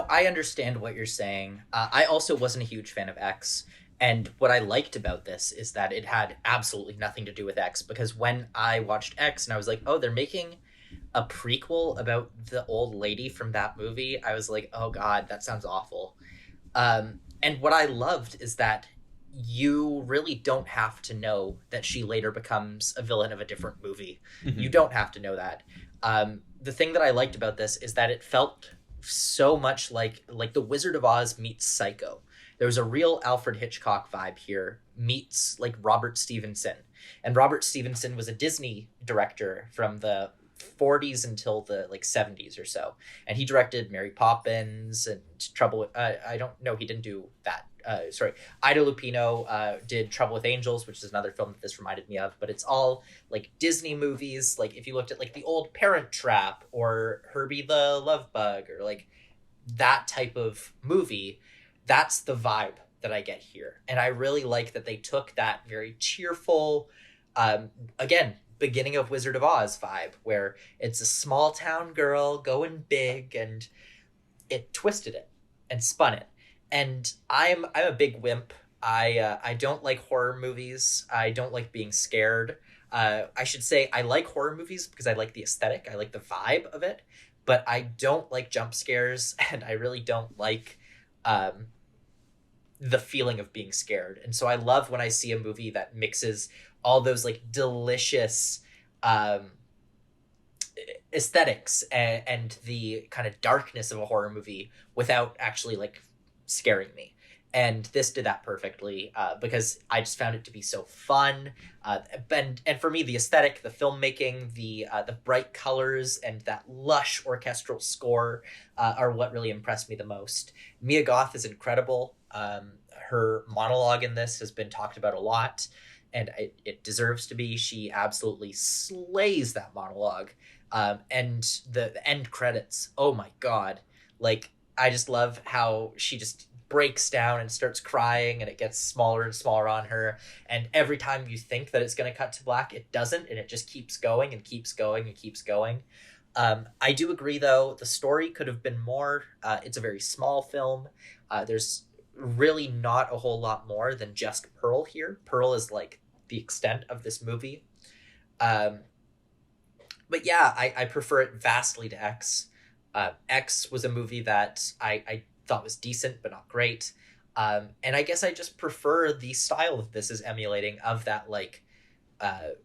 I understand what you're saying. I also wasn't a huge fan of X, and what I liked about this is that it had absolutely nothing to do with X, because when I watched X and I was like, oh, they're making a prequel about the old lady from that movie, I was like, oh god, that sounds awful. And what I loved is that you really don't have to know that she later becomes a villain of a different movie. Mm-hmm. You don't have to know that. The thing that I liked about this is that it felt so much like The Wizard of Oz meets Psycho. There was a real Alfred Hitchcock vibe here, meets like Robert Stevenson. And Robert Stevenson was a Disney director from the 40s until the 70s or so, and he directed Mary Poppins and Trouble. I don't know, he didn't do that. Ida Lupino did Trouble with Angels, which is another film that this reminded me of. But it's all like Disney movies. Like if you looked at like the old Parent Trap or Herbie the Love Bug or like that type of movie, that's the vibe that I get here, and I really like that they took that very cheerful, again, beginning of Wizard of Oz vibe, where it's a small town girl going big, and it twisted it and spun it. And I'm a big wimp. I don't like horror movies. I don't like being scared. I should say I like horror movies because I like the aesthetic. I like the vibe of it, but I don't like jump scares, and I really don't like the feeling of being scared. And so I love when I see a movie that mixes all those like delicious aesthetics and the kind of darkness of a horror movie without actually like scaring me. And this did that perfectly, because I just found it to be so fun. And for me, the aesthetic, the filmmaking, the bright colors, and that lush orchestral score are what really impressed me the most. Mia Goth is incredible. Her monologue in this has been talked about a lot, and it deserves to be. She absolutely slays that monologue. And the end credits, oh my god. Like, I just love how she just breaks down and starts crying, and it gets smaller and smaller on her, and every time you think that it's going to cut to black, it doesn't, and it just keeps going and keeps going and keeps going. I do agree, though, the story could have been more. It's a very small film. There's really not a whole lot more than just Pearl here. Pearl is like the extent of this movie. But yeah, I prefer it vastly to X. X was a movie that I thought was decent but not great, and I guess I just prefer the style of this is emulating of that like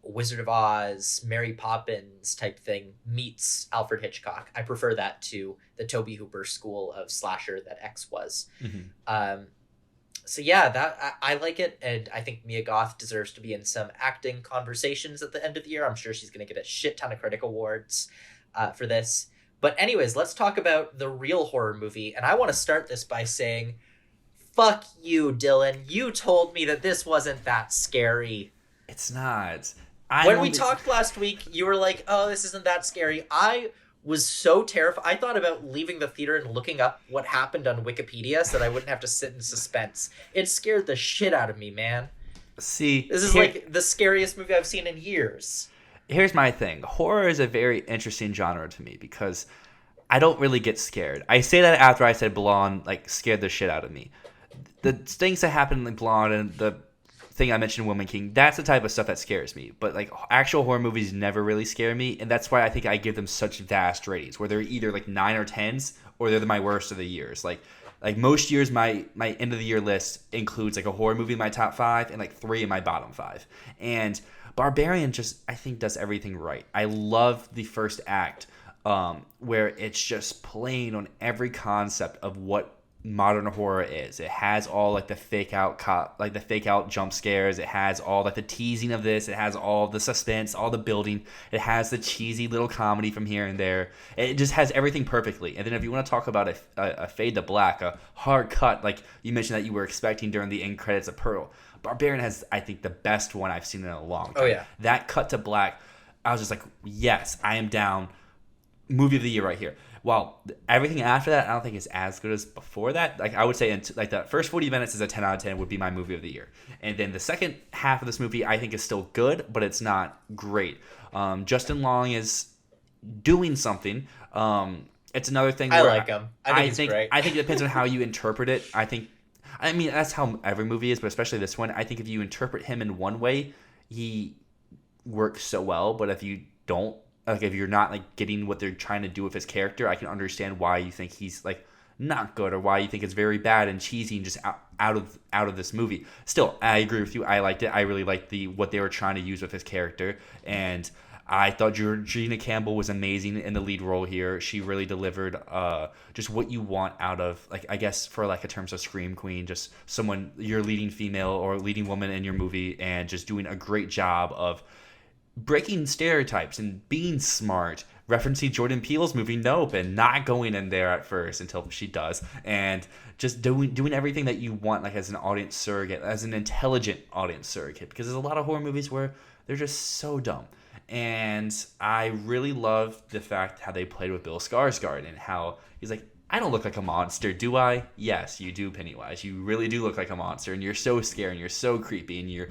Wizard of Oz, Mary Poppins type thing meets Alfred Hitchcock. I prefer that to the Tobe Hooper school of slasher that X was. Mm-hmm. So yeah, that I like it, and I think Mia Goth deserves to be in some acting conversations at the end of the year. I'm sure she's going to get a shit ton of critic awards for this. But anyways, let's talk about the real horror movie, and I want to start this by saying, fuck you, Dylan. You told me that this wasn't that scary. It's not. When we talked last week, you were like, oh, this isn't that scary. I was so terrified. I thought about leaving the theater and looking up what happened on Wikipedia so that I wouldn't have to sit in suspense. It scared the shit out of me, man. See, this is like the scariest movie I've seen in years. Here's my thing. Horror is a very interesting genre to me because I don't really get scared. I say that after I said Blonde, like, scared the shit out of me. The things that happen in Blonde and the thing I mentioned, Woman King, that's the type of stuff that scares me. But like actual horror movies never really scare me, and that's why I think I give them such vast ratings, where they're either like 9 or 10s, or they're my worst of the years. Like most years, my end of the year list includes like a horror movie in my top 5 and like 3 in my bottom 5. And Barbarian just, I think, does everything right. I love the first act, where it's just playing on every concept of what modern horror is. It has all like the fake out jump scares. It has all like the teasing of this. It has all the suspense, all the building. It has the cheesy little comedy from here and there. It just has everything perfectly. And then if you want to talk about a fade to black, a hard cut, like you mentioned that you were expecting during the end credits of Pearl, Barbarian has, I think, the best one I've seen in a long time. Oh yeah, that cut to black, I was just like, yes, I am down. Movie of the year right here. Well, everything after that, I don't think is as good as before that. Like I would say, like the first 40 minutes is a 10 out of 10 would be my movie of the year, and then the second half of this movie I think is still good, but it's not great. Justin Long is doing something. It's another thing. I like him. I think he's great. I think it depends on how you interpret it. I mean that's how every movie is, but especially this one. I think if you interpret him in one way, he works so well. But if you don't, like if you're not like getting what they're trying to do with his character, I can understand why you think he's like not good, or why you think it's very bad and cheesy and just out of this movie. Still, I agree with you. I liked it. I really liked what they were trying to use with his character, and I thought Georgina Campbell was amazing in the lead role here. She really delivered just what you want out of, like, I guess for like in terms of scream queen, just someone, your leading female or leading woman in your movie, and just doing a great job of breaking stereotypes and being smart, referencing Jordan Peele's movie Nope and not going in there at first until she does, and just doing everything that you want, like as an audience surrogate, as an intelligent audience surrogate, because there's a lot of horror movies where they're just so dumb. And I really love the fact how they played with Bill Skarsgård and how he's like, I don't look like a monster, do I? Yes, you do, Pennywise. You really do look like a monster, and you're so scary, and you're so creepy, and you're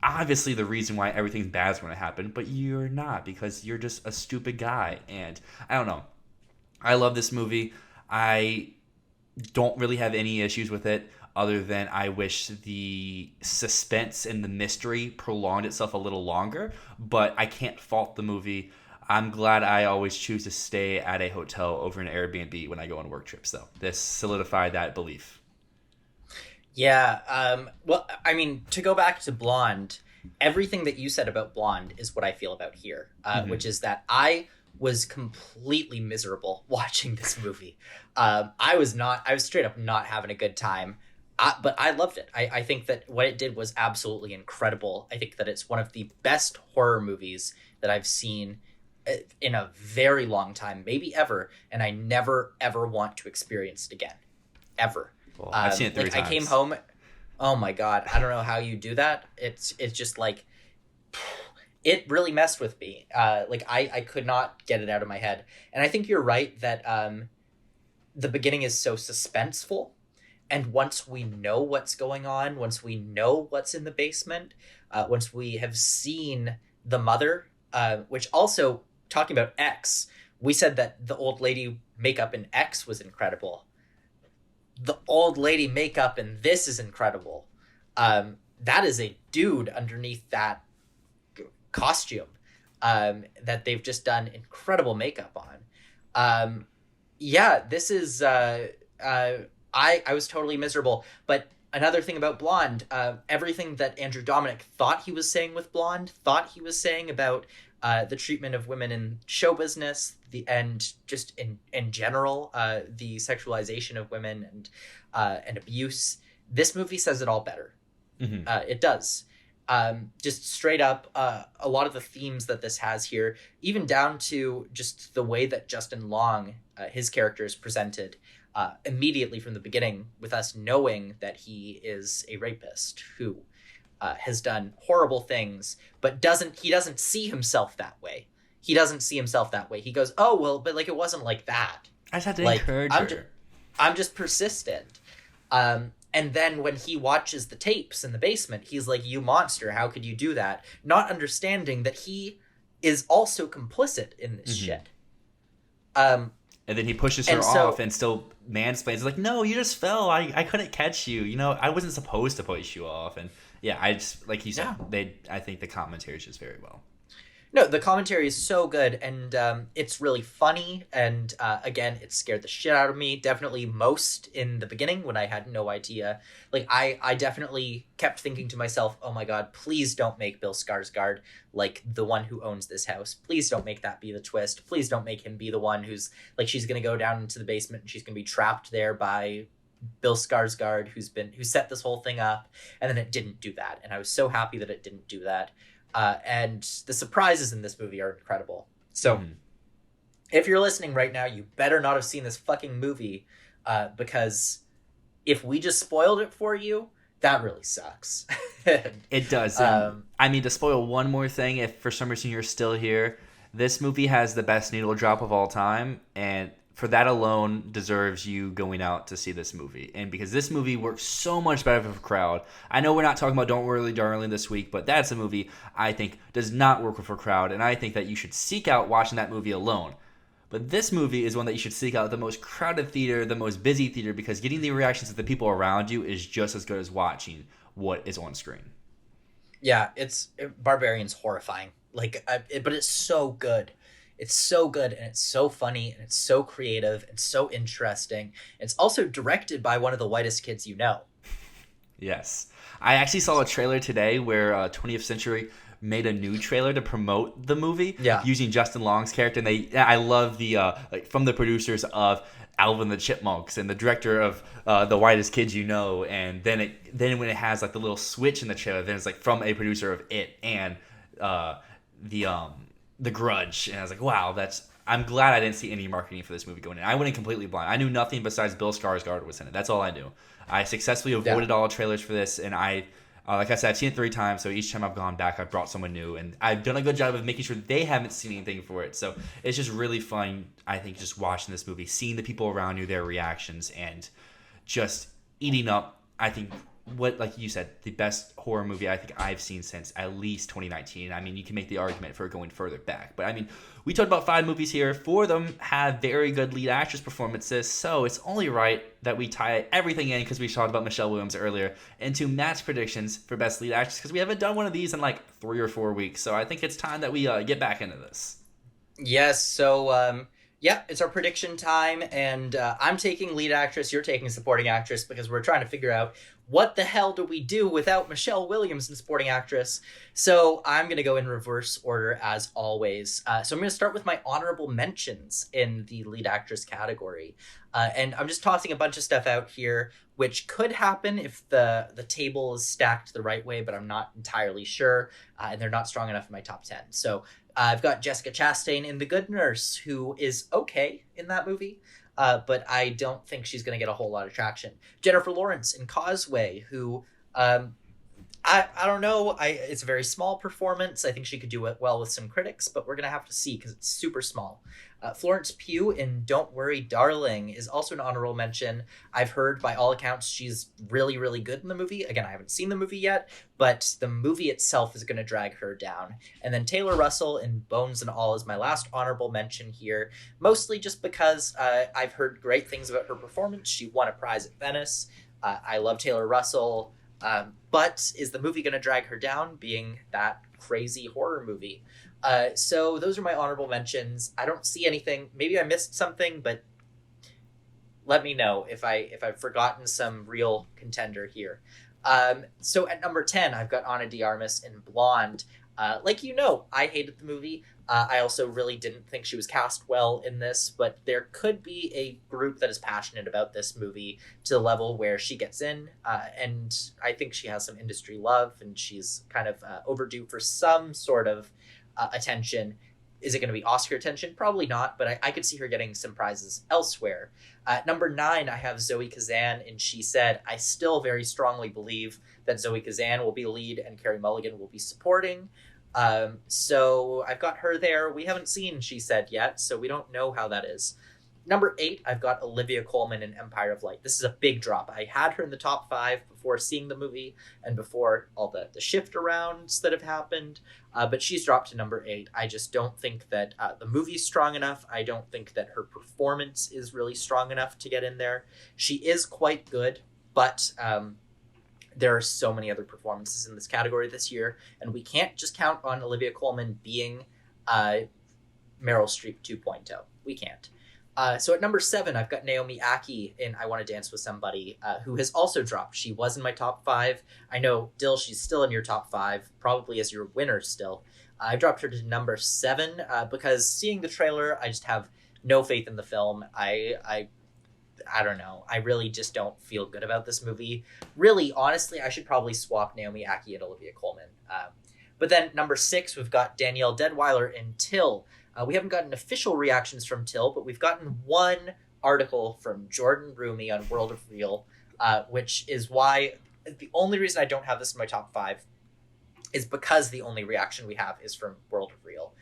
obviously the reason why everything bad is going to happen, but you're not, because you're just a stupid guy. And I don't know. I love this movie. I don't really have any issues with it, other than I wish the suspense and the mystery prolonged itself a little longer, but I can't fault the movie. I'm glad I always choose to stay at a hotel over an Airbnb when I go on work trips, though. This solidified that belief. Yeah, well, I mean, to go back to Blonde, everything that you said about Blonde is what I feel about here, which is that I was completely miserable watching this movie. I was straight up not having a good time, but I loved it. I think that what it did was absolutely incredible. I think that it's one of the best horror movies that I've seen in a very long time, maybe ever, and I never, ever want to experience it again. Ever. Well, I've seen it 3 times. I came home. Oh my God. I don't know how you do that. It's just like, it really messed with me. I could not get it out of my head. And I think you're right that the beginning is so suspenseful. And once we know what's going on, once we know what's in the basement, once we have seen the mother, which also, talking about X, we said that the old lady makeup in X was incredible. The old lady makeup in this is incredible. That is a dude underneath that costume that they've just done incredible makeup on. This is I was totally miserable. But another thing about Blonde, everything that Andrew Dominic thought he was saying with Blonde, thought he was saying about the treatment of women in show business, and just in general, the sexualization of women and abuse, This movie says it all better. Mm-hmm. It does. Just straight up, a lot of the themes that this has here, even down to just the way that Justin Long, his character, is presented immediately from the beginning, with us knowing that he is a rapist who has done horrible things, but he doesn't see himself that way. He doesn't see himself that way. He goes, oh, well, but like, it wasn't like that. I just have to encourage her. I'm just persistent. And then when he watches the tapes in the basement, he's like, you monster, how could you do that? Not understanding that he is also complicit in this shit. And then he pushes her off and still mansplains. He's like, no, you just fell. I couldn't catch you. You know, I wasn't supposed to push you off. And yeah, I just, like you said, I think the commentary is just very well. No, the commentary is so good, and it's really funny, and again, it scared the shit out of me, definitely most in the beginning when I had no idea. Like, I definitely kept thinking to myself, oh my god, please don't make Bill Skarsgård like the one who owns this house. Please don't make that be the twist. Please don't make him be the one who's, like, she's gonna go down into the basement and she's gonna be trapped there by Bill Skarsgård, who set this whole thing up, and then it didn't do that, and I was so happy that it didn't do that. And the surprises in this movie are incredible. So if you're listening right now, you better not have seen this fucking movie, because if we just spoiled it for you, that really sucks. It does. I mean, to spoil one more thing, if for some reason you're still here, this movie has the best needle drop of all time, and for that alone deserves you going out to see this movie. And because this movie works so much better for a crowd. I know we're not talking about Don't Worry Darling this week, but that's a movie I think does not work with a crowd, and I think that you should seek out watching that movie alone. But this movie is one that you should seek out the most crowded theater, the most busy theater, because getting the reactions of the people around you is just as good as watching what is on screen. Yeah, Barbarian's horrifying. But it's so good. It's so good, and it's so funny, and it's so creative, and so interesting. It's also directed by one of the whitest kids you know. Yes. I actually saw a trailer today where 20th Century made a new trailer to promote the movie using Justin Long's character. And I love the from the producers of Alvin and the Chipmunks and the director of The Whitest Kids You Know. And then when it has like the little switch in the trailer, then it's like from a producer of It and The Grudge. And I was like, wow, I'm glad I didn't see any marketing for this movie going in. I went in completely blind. I knew nothing besides Bill Skarsgård was in it. That's all I knew. I successfully avoided all trailers for this, and I, like I said, I've seen it 3 times, so each time I've gone back, I've brought someone new, and I've done a good job of making sure they haven't seen anything for it. So it's just really fun, I think, just watching this movie, seeing the people around you, their reactions, and just eating up, I think, what, like you said, the best horror movie I think I've seen since at least 2019. I mean, you can make the argument for going further back. But, I mean, we talked about 5 movies here. 4 of them have very good lead actress performances, so it's only right that we tie everything in, because we talked about Michelle Williams earlier, into Matt's predictions for best lead actress, because we haven't done one of these in like 3 or 4 weeks. So I think it's time that we get back into this. Yes, so... yeah, it's our prediction time, and I'm taking lead actress, you're taking supporting actress, because we're trying to figure out what the hell do we do without Michelle Williams in supporting actress. So I'm going to go in reverse order as always. So I'm going to start with my honorable mentions in the lead actress category. And I'm just tossing a bunch of stuff out here, which could happen if the table is stacked the right way, but I'm not entirely sure, and they're not strong enough in my top 10. So I've got Jessica Chastain in The Good Nurse, who is okay in that movie, but I don't think she's going to get a whole lot of traction. Jennifer Lawrence in Causeway, who I don't know. It's a very small performance. I think she could do it well with some critics, but we're going to have to see because it's super small. Florence Pugh in Don't Worry Darling is also an honorable mention. I've heard by all accounts she's really, really good in the movie. Again, I haven't seen the movie yet, but the movie itself is going to drag her down. And then Taylor Russell in Bones and All is my last honorable mention here, mostly just because I've heard great things about her performance. She won a prize at Venice. I love Taylor Russell. But is the movie going to drag her down, being that crazy horror movie? So those are my honorable mentions. I don't see anything. Maybe I missed something, but let me know if I've forgotten some real contender here. So at number 10, I've got Ana de Armas in Blonde. I hated the movie. I also really didn't think she was cast well in this, but there could be a group that is passionate about this movie to the level where she gets in, and I think she has some industry love, and she's kind of overdue for some sort of attention. Is it going to be Oscar attention? Probably not, but I could see her getting some prizes elsewhere. Number 9, I have Zoe Kazan, and She Said. I still very strongly believe that Zoe Kazan will be lead and Carey Mulligan will be supporting. So I've got her there. We haven't seen She Said yet, so we don't know how that is. Number 8, I've got Olivia Colman in Empire of Light. This is a big drop. I had her in the top 5 before seeing the movie and before all the shift arounds that have happened, but she's dropped to number 8. I just don't think that the movie's strong enough. I don't think that her performance is really strong enough to get in there. She is quite good, but there are so many other performances in this category this year, and we can't just count on Olivia Colman being Meryl Streep 2.0. We can't. So at number 7, I've got Naomi Ackie in I Want to Dance with Somebody, who has also dropped. She was in my top 5. I know, Dyl, she's still in your top 5, probably as your winner still. I dropped her to number 7 because seeing the trailer, I just have no faith in the film. I don't know. I really just don't feel good about this movie. Really, honestly, I should probably swap Naomi Ackie and Olivia Colman. But then number 6, we've got Danielle Deadwyler in Till. We haven't gotten official reactions from Till, but we've gotten one article from Jordan Rumi on World of Real, which is why the only reason I don't have this in my top 5 is because the only reaction we have is from World of Real.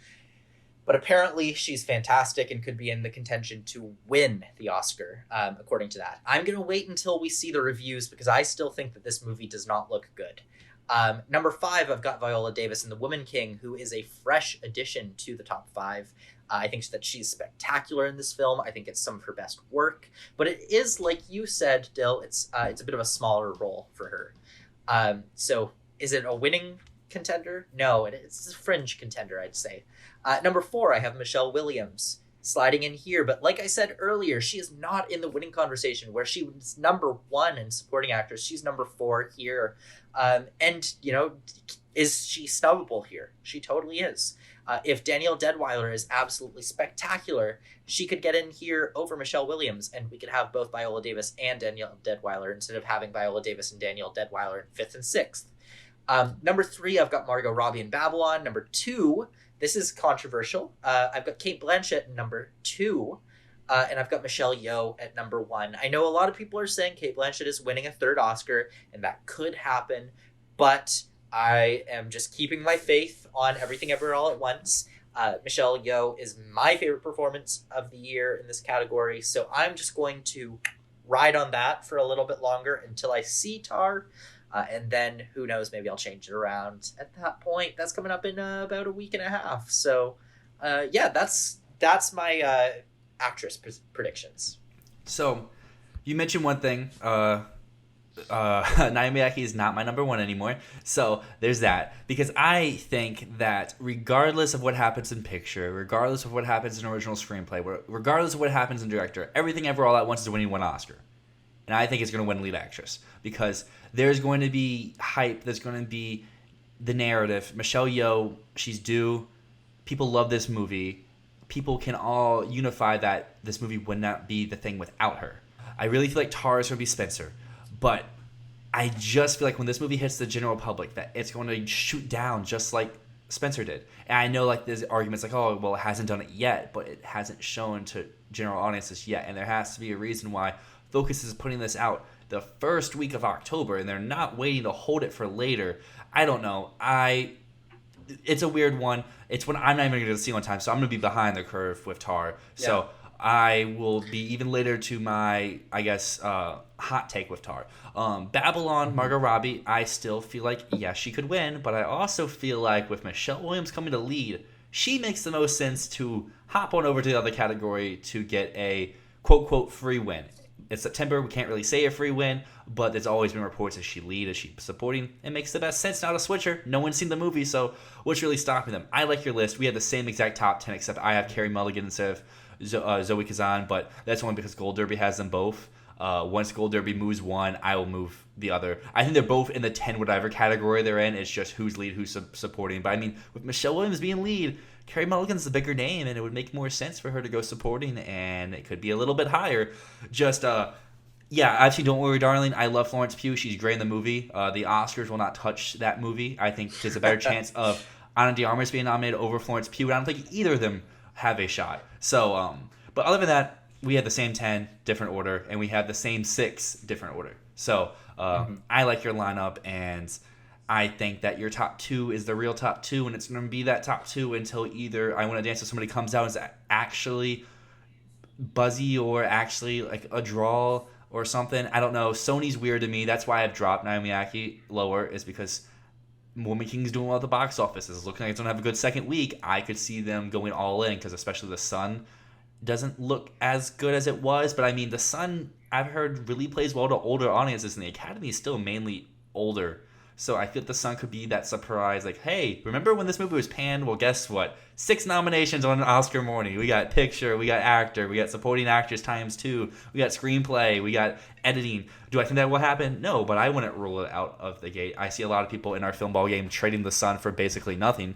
But apparently she's fantastic and could be in the contention to win the Oscar, according to that. I'm going to wait until we see the reviews because I still think that this movie does not look good. Number 5, I've got Viola Davis in The Woman King, who is a fresh addition to the top 5. I think that she's spectacular in this film. I think it's some of her best work. But it is, like you said, Dyl, it's a bit of a smaller role for her. So is it a winning contender? No, it's a fringe contender, I'd say. Number 4, I have Michelle Williams sliding in here. But like I said earlier, she is not in the winning conversation where she was number 1 in supporting actress. She's number 4 here. And, is she snubbable here? She totally is. If Danielle Deadwyler is absolutely spectacular, she could get in here over Michelle Williams, and we could have both Viola Davis and Danielle Deadwyler instead of having Viola Davis and Danielle Deadwyler in 5th and 6th. Number 3, I've got Margot Robbie in Babylon. Number 2, this is controversial. I've got Cate Blanchett in number 2, and I've got Michelle Yeoh at number 1. I know a lot of people are saying Cate Blanchett is winning a 3rd Oscar, and that could happen, but I am just keeping my faith on Everything Everywhere All at Once. Michelle Yeoh is my favorite performance of the year in this category, so I'm just going to ride on that for a little bit longer until I see Tar. And then, who knows, maybe I'll change it around at that point. That's coming up in about a week and a half. So, that's my actress predictions. So, you mentioned one thing. Naomi Ackie is not my number 1 anymore. So, there's that. Because I think that regardless of what happens in picture, regardless of what happens in original screenplay, regardless of what happens in director, Everything Ever All at Once is winning 1 Oscar. And I think it's going to win lead actress because there's going to be hype. There's going to be the narrative. Michelle Yeoh, she's due. People love this movie. People can all unify that this movie would not be the thing without her. I really feel like Tar is going to be Spencer. But I just feel like when this movie hits the general public that it's going to shoot down just like Spencer did. And I know like there's arguments like, oh, well, it hasn't done it yet, but it hasn't shown to general audiences yet. And there has to be a reason why Focus is putting this out the first week of October, and they're not waiting to hold it for later. I don't know. It's a weird one. It's one I'm not even going to see on time, so I'm going to be behind the curve with Tar. Yeah. So I will be even later to my, I guess, hot take with Tar. Babylon, Margot Robbie, I still feel like, yes, she could win, but I also feel like with Michelle Williams coming to lead, she makes the most sense to hop on over to the other category to get a quote-quote free win. It's September. We can't really say a free win, but there's always been reports that she lead, as she supporting. It makes the best sense not to switch her. No one's seen the movie, so what's really stopping them? I like your list. We have the same exact top 10, except I have Carey Mulligan instead of Zoe Kazan, but that's only because Gold Derby has them both. Once Gold Derby moves one, I will move the other. I think they're both in the 10 whatever category they're in. It's just who's lead, who's supporting. But I mean, with Michelle Williams being lead, Carey Mulligan's the bigger name, and it would make more sense for her to go supporting, and it could be a little bit higher. Just, yeah, actually, Don't Worry, Darling. I love Florence Pugh. She's great in the movie. The Oscars will not touch that movie. I think there's a better chance of Ana de Armas being nominated over Florence Pugh. I don't think either of them have a shot. So, but other than that, we had the same 10, different order, and we had the same 6, different order. So I like your lineup, and I think that your top 2 is the real top 2, and it's going to be that top 2 until either I Want to Dance with Somebody comes out and is actually buzzy or actually like a draw or something. I don't know. Sony's weird to me. That's why I've dropped Naomi Aki lower, is because Woman King's doing well at the box office. It's looking like it's going to have a good second week. I could see them going all in, because especially The Sun doesn't look as good as it was. But I mean, The Sun, I've heard, really plays well to older audiences, and the Academy is still mainly older. So I feel The Sun could be that surprise, like, hey, remember when this movie was panned? Well, guess what? 6 nominations on Oscar morning. We got picture, we got actor, we got supporting actress ×2, we got screenplay, we got editing. Do I think that will happen? No, but I wouldn't rule it out of the gate. I see a lot of people in our Filmball game trading The Sun for basically nothing.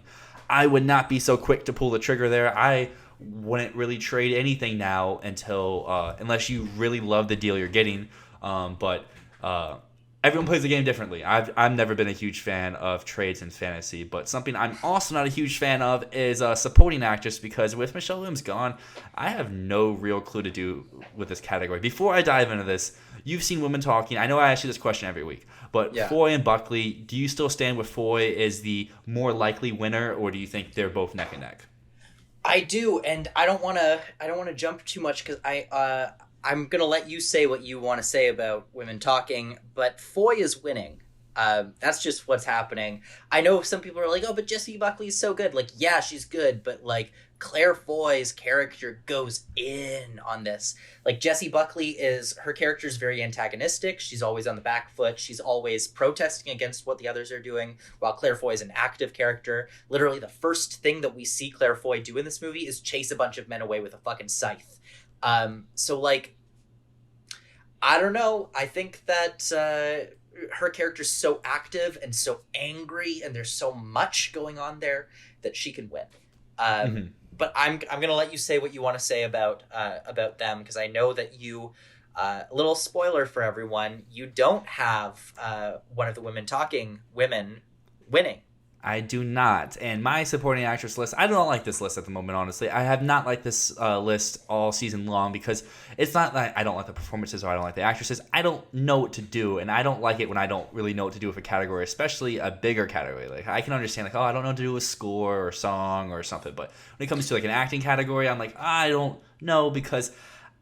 I would not be so quick to pull the trigger there. I wouldn't really trade anything now until unless you really love the deal you're getting. But everyone plays the game differently. I've never been a huge fan of trades in fantasy, but something I'm also not a huge fan of is supporting actress, because with Michelle Williams gone, I have no real clue to do with this category. Before I dive into this, you've seen Women Talking. I know I ask you this question every week, but yeah. Foy and Buckley, do you still stand with Foy as the more likely winner, or do you think they're both neck and neck? I do, and I don't want to jump too much, because I'm going to let you say what you want to say about Women Talking, but Foy is winning. That's just what's happening. I know some people are like, oh, but Jessie Buckley is so good. Like, yeah, she's good, but like Claire Foy's character goes in on this. Like, Jessie Buckley her character is very antagonistic. She's always on the back foot. She's always protesting against what the others are doing, while Claire Foy is an active character. Literally, the first thing that we see Claire Foy do in this movie is chase a bunch of men away with a fucking scythe. So, like, I don't know. I think that her character's so active and so angry, and there's so much going on there that she can win. But I'm gonna let you say what you want to say about them, because I know that you, a little spoiler for everyone, you don't have one of the Women Talking women winning. I do not. And my supporting actress list, I don't like this list at the moment, honestly. I have not liked this list all season long, because it's not that I don't like the performances or I don't like the actresses. I don't know what to do, and I don't like it when I don't really know what to do with a category, especially a bigger category. Like, I can understand, like, oh, I don't know what to do with score or song or something. But when it comes to, like, an acting category, I'm like, I don't know, because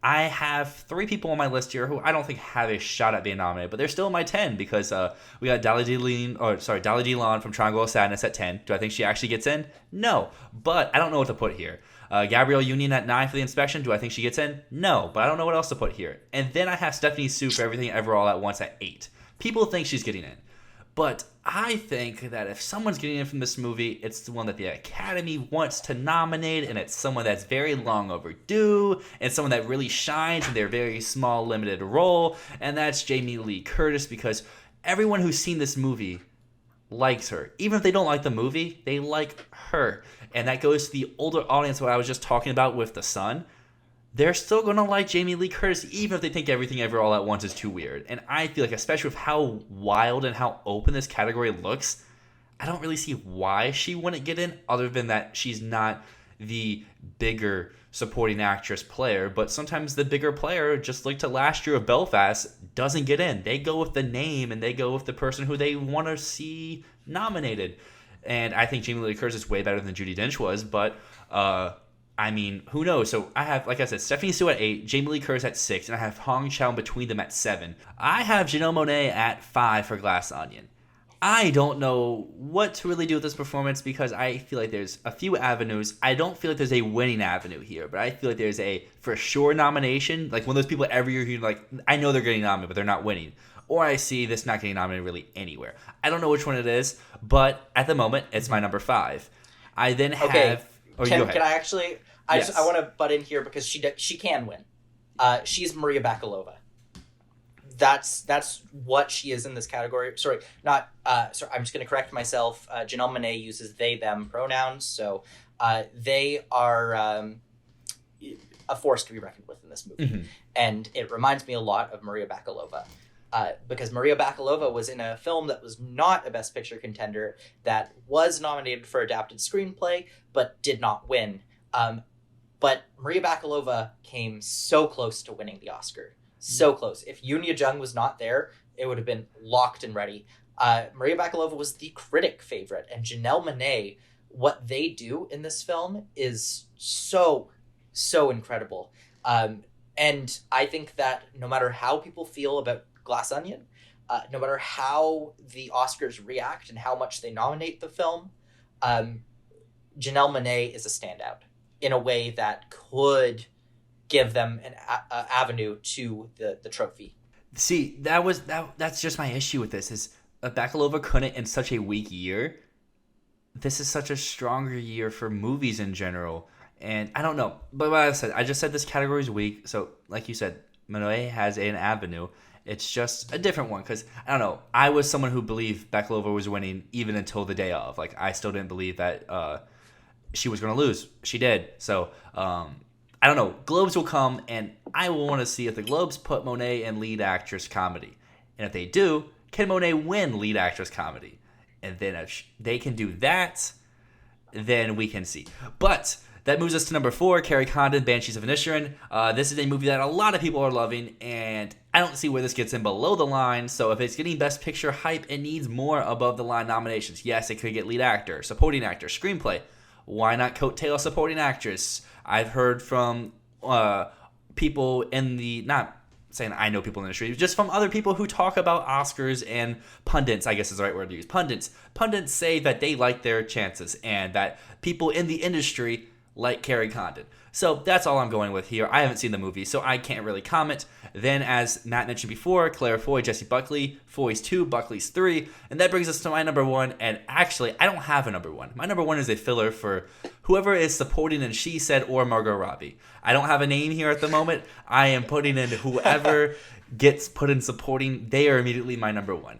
I have 3 people on my list here who I don't think have a shot at being nominated, but they're still in my 10, because we got Dali Di Lon from Triangle of Sadness at 10. Do I think she actually gets in? No, but I don't know what to put here. Gabrielle Union at 9 for The Inspection. Do I think she gets in? No, but I don't know what else to put here. And then I have Stephanie Sue for Everything Ever All at Once at 8. People think she's getting in, but I think that if someone's getting in from this movie, it's the one that the Academy wants to nominate, and it's someone that's very long overdue, and someone that really shines in their very small, limited role, and that's Jamie Lee Curtis, because everyone who's seen this movie likes her. Even if they don't like the movie, they like her. And that goes to the older audience, what I was just talking about with The Sun. They're still going to like Jamie Lee Curtis, even if they think Everything Ever All at Once is too weird. And I feel like, especially with how wild and how open this category looks, I don't really see why she wouldn't get in, other than that she's not the bigger supporting actress player. But sometimes the bigger player, just like to last year of Belfast, doesn't get in. They go with the name, and they go with the person who they want to see nominated. And I think Jamie Lee Curtis is way better than Judi Dench was, but I mean, who knows? So I have, like I said, Stephanie Sue at 8, Jamie Lee Curtis at 6, and I have Hong Chow in between them at 7. I have Janelle Monáe at 5 for Glass Onion. I don't know what to really do with this performance, because I feel like there's a few avenues. I don't feel like there's a winning avenue here, but I feel like there's a for sure nomination. Like one of those people every year who, like, I know they're getting nominated, but they're not winning. Or I see this not getting nominated really anywhere. I don't know which one it is, but at the moment, it's my number 5. I then have... Okay. Oh, can I actually... I want to butt in here, because she can win. She's Maria Bakalova. that's what she is in this category. Sorry, not sorry. I'm just going to correct myself. Janelle Monáe uses they them pronouns, so they are a force to be reckoned with in this movie, and it reminds me a lot of Maria Bakalova. Because Maria Bakalova was in a film that was not a Best Picture contender, that was nominated for Adapted Screenplay, but did not win. But Maria Bakalova came so close to winning the Oscar. So close. If Yoon Ye-jung was not there, it would have been locked and ready. Maria Bakalova was the critic favorite, and Janelle Monáe, what they do in this film is so incredible. And I think that no matter how people feel about Glass Onion, no matter how the Oscars react and how much they nominate the film, Janelle Monáe is a standout in a way that could give them an avenue to the trophy. See, that's just my issue with this, is Bakalova couldn't in such a weak year. This is such a stronger year for movies in general. And I don't know. But what I just said this category is weak. So, like you said, Monáe has an avenue. It's just a different one because, I don't know, I was someone who believed Bakalova was winning even until the day of. Like, I still didn't believe that she was going to lose. She did. So, I don't know. Globes will come, and I will want to see if the Globes put Monáe in lead actress comedy. And if they do, can Monáe win lead actress comedy? And then if they can do that, then we can see. But that moves us to number 4, Carrie Condon, Banshees of Inisherin. This is a movie that a lot of people are loving, and I don't see where this gets in below the line. So if it's getting Best Picture hype, it needs more above the line nominations. Yes, it could get lead actor, supporting actor, screenplay. Why not coattail supporting actress? I've heard from people in the, not saying I know people in the industry, just from other people who talk about Oscars, and pundits, I guess is the right word to use. Pundits say that they like their chances and that people in the industry like Carrie Condon. So that's all I'm going with here. I haven't seen the movie, so I can't really comment. Then, as Matt mentioned before, Claire Foy, Jessie Buckley, Foy's 2, Buckley's 3. And that brings us to my number 1. And actually, I don't have a number 1. My number 1 is a filler for whoever is supporting in She Said or Margot Robbie. I don't have a name here at the moment. I am putting in whoever gets put in supporting. They are immediately my number 1.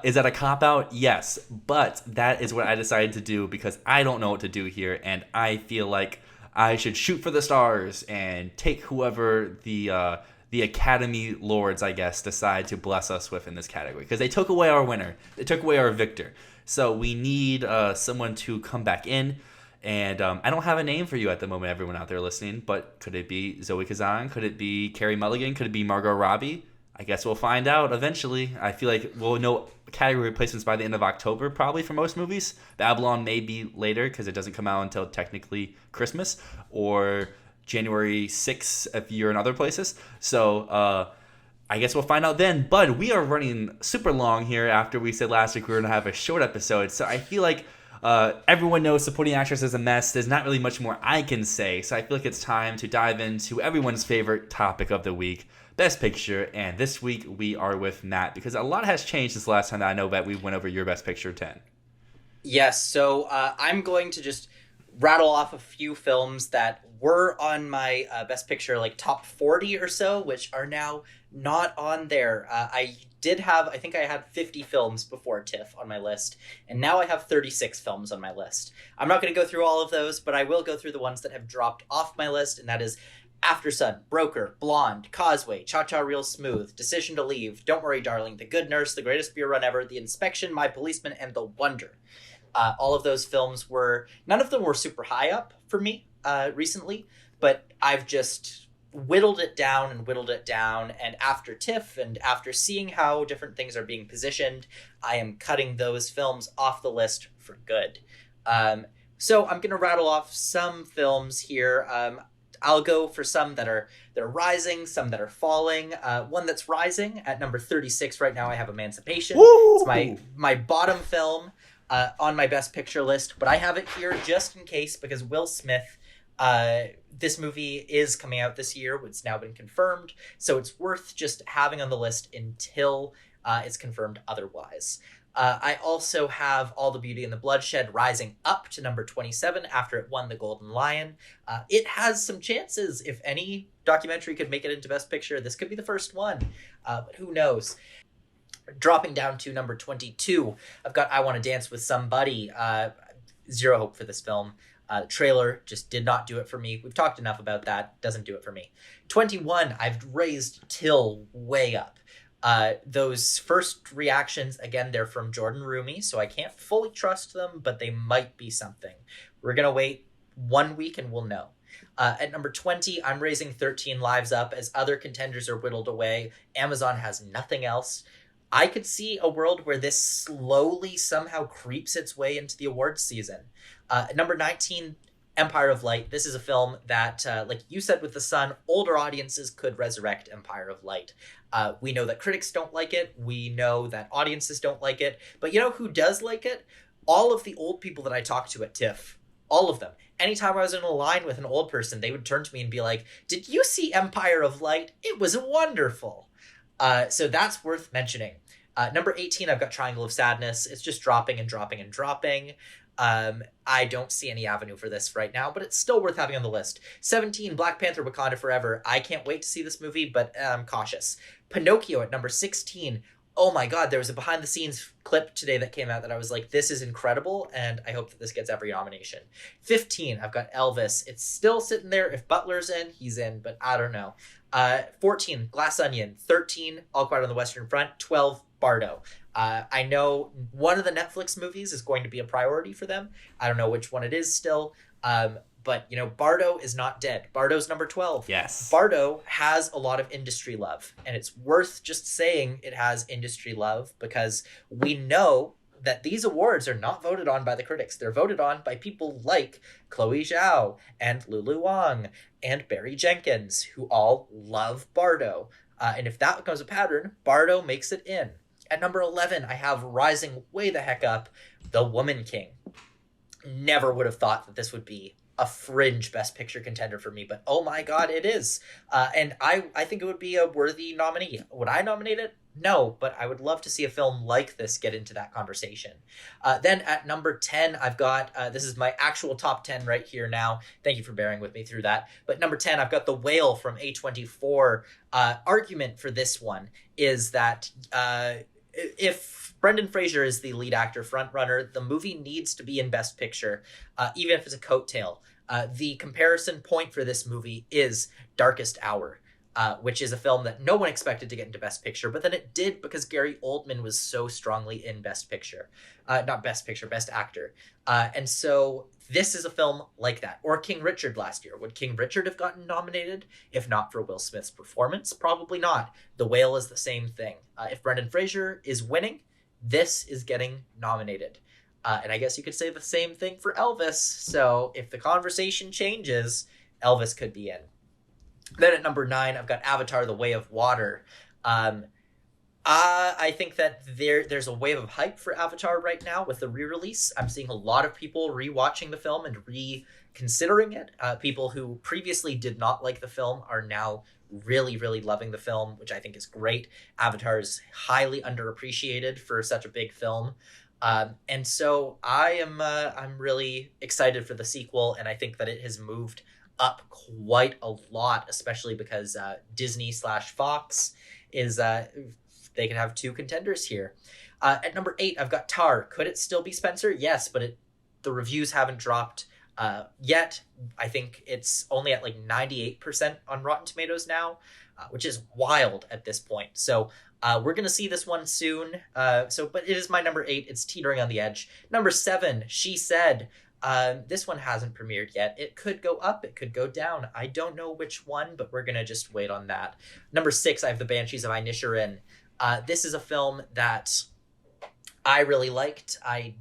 Is that a cop-out? Yes. But that is what I decided to do because I don't know what to do here. And I feel like I should shoot for the stars and take whoever the Academy Lords, I guess, decide to bless us with in this category. Because they took away our winner. They took away our victor. So we need someone to come back in. And I don't have a name for you at the moment, everyone out there listening. But could it be Zoe Kazan? Could it be Carey Mulligan? Could it be Margot Robbie? I guess we'll find out eventually. I feel like we'll know category replacements by the end of October, probably for most movies. Babylon may be later because it doesn't come out until technically Christmas, or January 6th if you're in other places. So I guess we'll find out then. But we are running super long here after we said last week we were going to have a short episode. So I feel like everyone knows supporting actress is a mess. There's not really much more I can say. So I feel like it's time to dive into everyone's favorite topic of the week, Best Picture. And this week we are with Matt because a lot has changed since the last time that I know that we went over your Best Picture 10. Yes, so I'm going to just rattle off a few films that were on my Best Picture, like top 40 or so, which are now not on there. I think I had 50 films before TIFF on my list, and now I have 36 films on my list. I'm not going to go through all of those, but I will go through the ones that have dropped off my list, and that is After Sun, Broker, Blonde, Causeway, Cha-Cha Real Smooth, Decision to Leave, Don't Worry Darling, The Good Nurse, The Greatest Beer Run Ever, The Inspection, My Policeman, and The Wonder. All of those films none of them were super high up for me recently, but I've just whittled it down, and after TIFF and after seeing how different things are being positioned, I am cutting those films off the list for good. So I'm going to rattle off some films here. I'll go for some that are rising, some that are falling. One that's rising at number 36 right now, I have Emancipation. Woo! It's my bottom film on my Best Picture list, but I have it here just in case because Will Smith, this movie is coming out this year. It's now been confirmed, so it's worth just having on the list until it's confirmed otherwise. I also have All the Beauty and the Bloodshed rising up to number 27 after it won the Golden Lion. It has some chances. If any documentary could make it into Best Picture, this could be the first one. But who knows? Dropping down to number 22, I've got I Want to Dance with Somebody. Zero hope for this film. The trailer just did not do it for me. We've talked enough about that. Doesn't do it for me. 21, I've raised Till way up. Those first reactions, again, they're from Jordan Rumi, so I can't fully trust them, but they might be something. We're going to wait 1 week and we'll know. At number 20, I'm raising 13 Lives up as other contenders are whittled away. Amazon has nothing else. I could see a world where this slowly somehow creeps its way into the awards season. At number 19, Empire of Light. This is a film that, like you said with The Sun, older audiences could resurrect Empire of Light. We know that critics don't like it. We know that audiences don't like it. But you know who does like it? All of the old people that I talked to at TIFF. All of them. Anytime I was in a line with an old person, they would turn to me and be like, "Did you see Empire of Light? It was wonderful." So that's worth mentioning. Number 18, I've got Triangle of Sadness. It's just dropping and dropping and dropping. I don't see any avenue for this right now, but it's still worth having on the list. 17, Black Panther Wakanda Forever. I can't wait to see this movie, but I'm cautious. Pinocchio at number 16. Oh my god, there was a behind-the-scenes clip today that came out that I was like, this is incredible, and I hope that this gets every nomination. 15, I've got Elvis. It's still sitting there. If Butler's in, he's in, but I don't know. 14, Glass Onion. 13, All Quiet on the Western Front. 12, Bardo. I know one of the Netflix movies is going to be a priority for them. I don't know which one it is still. But, you know, Bardo is not dead. Bardo's number 12. Yes. Bardo has a lot of industry love. And it's worth just saying it has industry love because we know that these awards are not voted on by the critics. They're voted on by people like Chloe Zhao and Lulu Wang and Barry Jenkins, who all love Bardo. And if that becomes a pattern, Bardo makes it in. At number 11, I have rising way the heck up, The Woman King. Never would have thought that this would be a fringe Best Picture contender for me, but oh my god, it is. And I think it would be a worthy nominee. Would I nominate it? No, but I would love to see a film like this get into that conversation. Then at number 10, I've got, this is my actual top 10 right here now. Thank you for bearing with me through that. But number 10, I've got The Whale from A24. Argument for this one is that if Brendan Fraser is the lead actor frontrunner, the movie needs to be in Best Picture, even if it's a coattail. The comparison point for this movie is Darkest Hour, which is a film that no one expected to get into Best Picture, but then it did because Gary Oldman was so strongly in Best Picture. Not Best Picture, Best Actor. And so this is a film like that. Or King Richard last year. Would King Richard have gotten nominated if not for Will Smith's performance? Probably not. The Whale is the same thing. If Brendan Fraser is winning, this is getting nominated. And I guess you could say the same thing for Elvis. So if the conversation changes, Elvis could be in. Then at number 9, I've got Avatar: The Way of Water. I think that there's a wave of hype for Avatar right now with the re-release. I'm seeing a lot of people rewatching the film and reconsidering it. People who previously did not like the film are now really, really loving the film, which I think is great. Avatar is highly underappreciated for such a big film. And so I'm really excited for the sequel, and I think that it has moved up quite a lot, especially because Disney/Fox is they can have 2 contenders here. At number 8, I've got Tar. Could it still be Spencer? Yes, but the reviews haven't dropped yet. I think it's only at like 98% on Rotten Tomatoes now, which is wild at this point. So we're going to see this one soon. But it is my number 8. It's teetering on the edge. Number 7, She Said. This one hasn't premiered yet. It could go up, it could go down. I don't know which one, but we're going to just wait on that. Number 6, I have The Banshees of Inisherin. This is a film that I really liked. I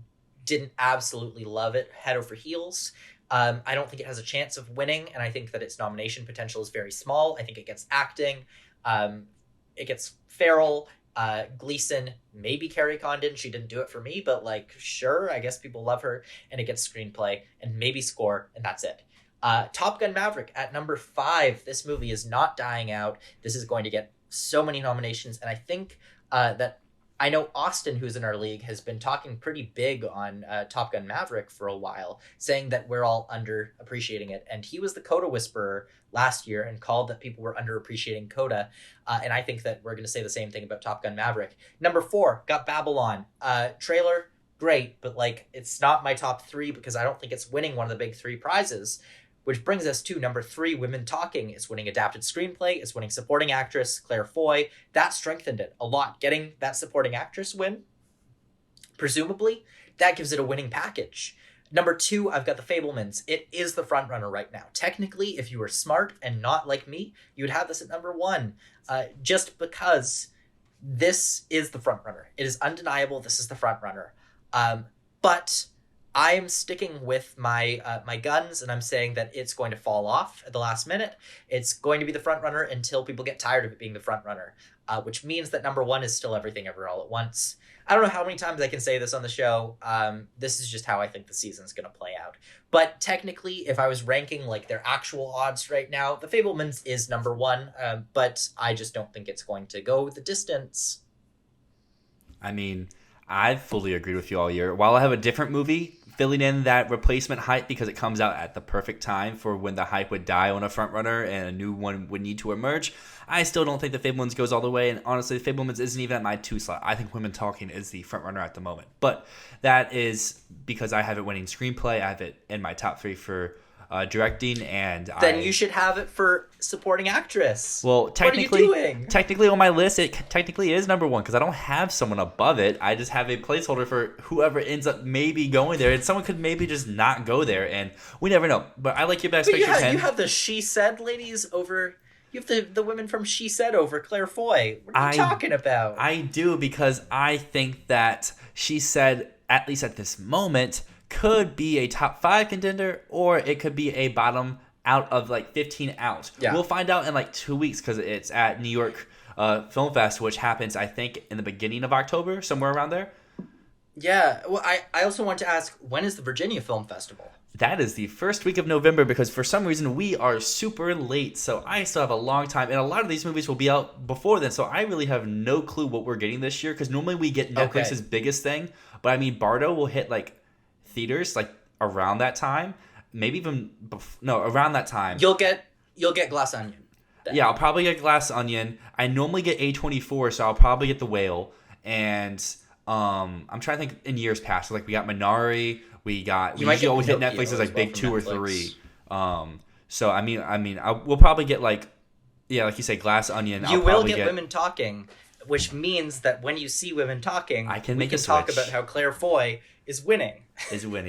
didn't absolutely love it head over heels. I don't think it has a chance of winning, and I think that its nomination potential is very small. I think it gets acting. It gets Farrell, Gleason, maybe Carrie Condon. She didn't do it for me, but like, sure, I guess people love her. And it gets screenplay and maybe score, and that's it. Top Gun Maverick at number 5. This movie is not dying out. This is going to get so many nominations, and I think that I know Austin, who's in our league, has been talking pretty big on Top Gun Maverick for a while, saying that we're all underappreciating it. And he was the Coda whisperer last year and called that people were underappreciating Coda. And I think that we're going to say the same thing about Top Gun Maverick. Number 4, got Babylon. Trailer, great, but like it's not my top 3 because I don't think it's winning one of the big 3 prizes. Which brings us to number 3, Women Talking. It's winning adapted screenplay. It's winning supporting actress, Claire Foy. That strengthened it a lot. Getting that supporting actress win, presumably, that gives it a winning package. Number 2, I've got The Fabelmans. It is the front runner right now. Technically, if you were smart and not like me, you would have this at number 1. Just because this is the front runner. It is undeniable this is the front runner. But I'm sticking with my my guns, and I'm saying that it's going to fall off at the last minute. It's going to be the front runner until people get tired of it being the front runner, which means that number 1 is still Everything Ever All at Once. I don't know how many times I can say this on the show. This is just how I think the season's going to play out. But technically, if I was ranking like their actual odds right now, The Fabelmans is number 1, but I just don't think it's going to go the distance. I mean, I fully agreed with you all year. While I have a different movie filling in that replacement hype because it comes out at the perfect time for when the hype would die on a frontrunner and a new one would need to emerge, I still don't think the Fabelmans goes all the way. And honestly, the Fabelmans isn't even at my 2 slot. I think Women Talking is the frontrunner at the moment. But that is because I have it winning screenplay. I have it in my top 3 for directing, and then you should have it for supporting actress. Well, technically, what are you doing? Technically on my list, it technically is number 1 because I don't have someone above it. I just have a placeholder for whoever ends up maybe going there, and someone could maybe just not go there, and we never know. But I like your best picture 10. You have the She Said ladies over. You have the women from She Said over Claire Foy. What are you talking about? I do, because I think that She Said, at least at this moment, could be a top 5 contender, or it could be a bottom out of like 15 out. Yeah. We'll find out in like 2 weeks because it's at New York Film Fest, which happens, I think, in the beginning of October, somewhere around there. Yeah. Well, I also want to ask, when is the Virginia Film Festival? That is the first week of November, because for some reason we are super late, so I still have a long time, and a lot of these movies will be out before then, so I really have no clue what we're getting this year, because normally we get Netflix's biggest thing, but I mean, Bardo will hit like theaters like around that time, maybe even around that time. You'll get Glass Onion then. Yeah, I'll probably get Glass Onion. I normally get A24, so I'll probably get The Whale. And I'm trying to think in years past, like we got Minari, we usually always hit Netflix as like big 2 or 3. So I mean we'll probably get like you say, Glass Onion. You will get Women Talking, which means that when you see Women Talking, we can talk about how Claire Foy is winning.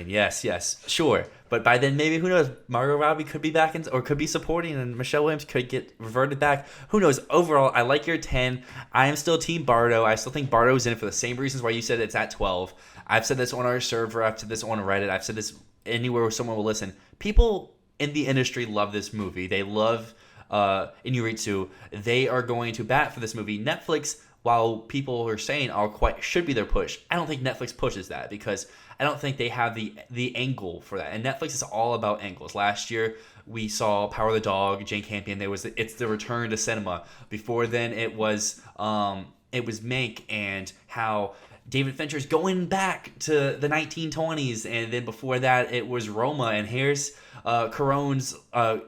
Yes, sure. But by then, maybe, who knows, Margot Robbie could be back or could be supporting, and Michelle Williams could get reverted back. Who knows? Overall, I like your 10. I am still Team Bardo. I still think Bardo is in it for the same reasons why you said it's at 12. I've said this on our server. I've said this on Reddit. I've said this anywhere where someone will listen. People in the industry love this movie. They love Inuyuritsu. They are going to bat for this movie. Netflix, while people are saying should be their push, I don't think Netflix pushes that, because I don't think they have the angle for that. And Netflix is all about angles. Last year we saw Power of the Dog, Jane Campion. It's the return to cinema. Before then it was Mank, and how David Fincher's going back to the 1920s, and then before that it was Roma, and here's Caron's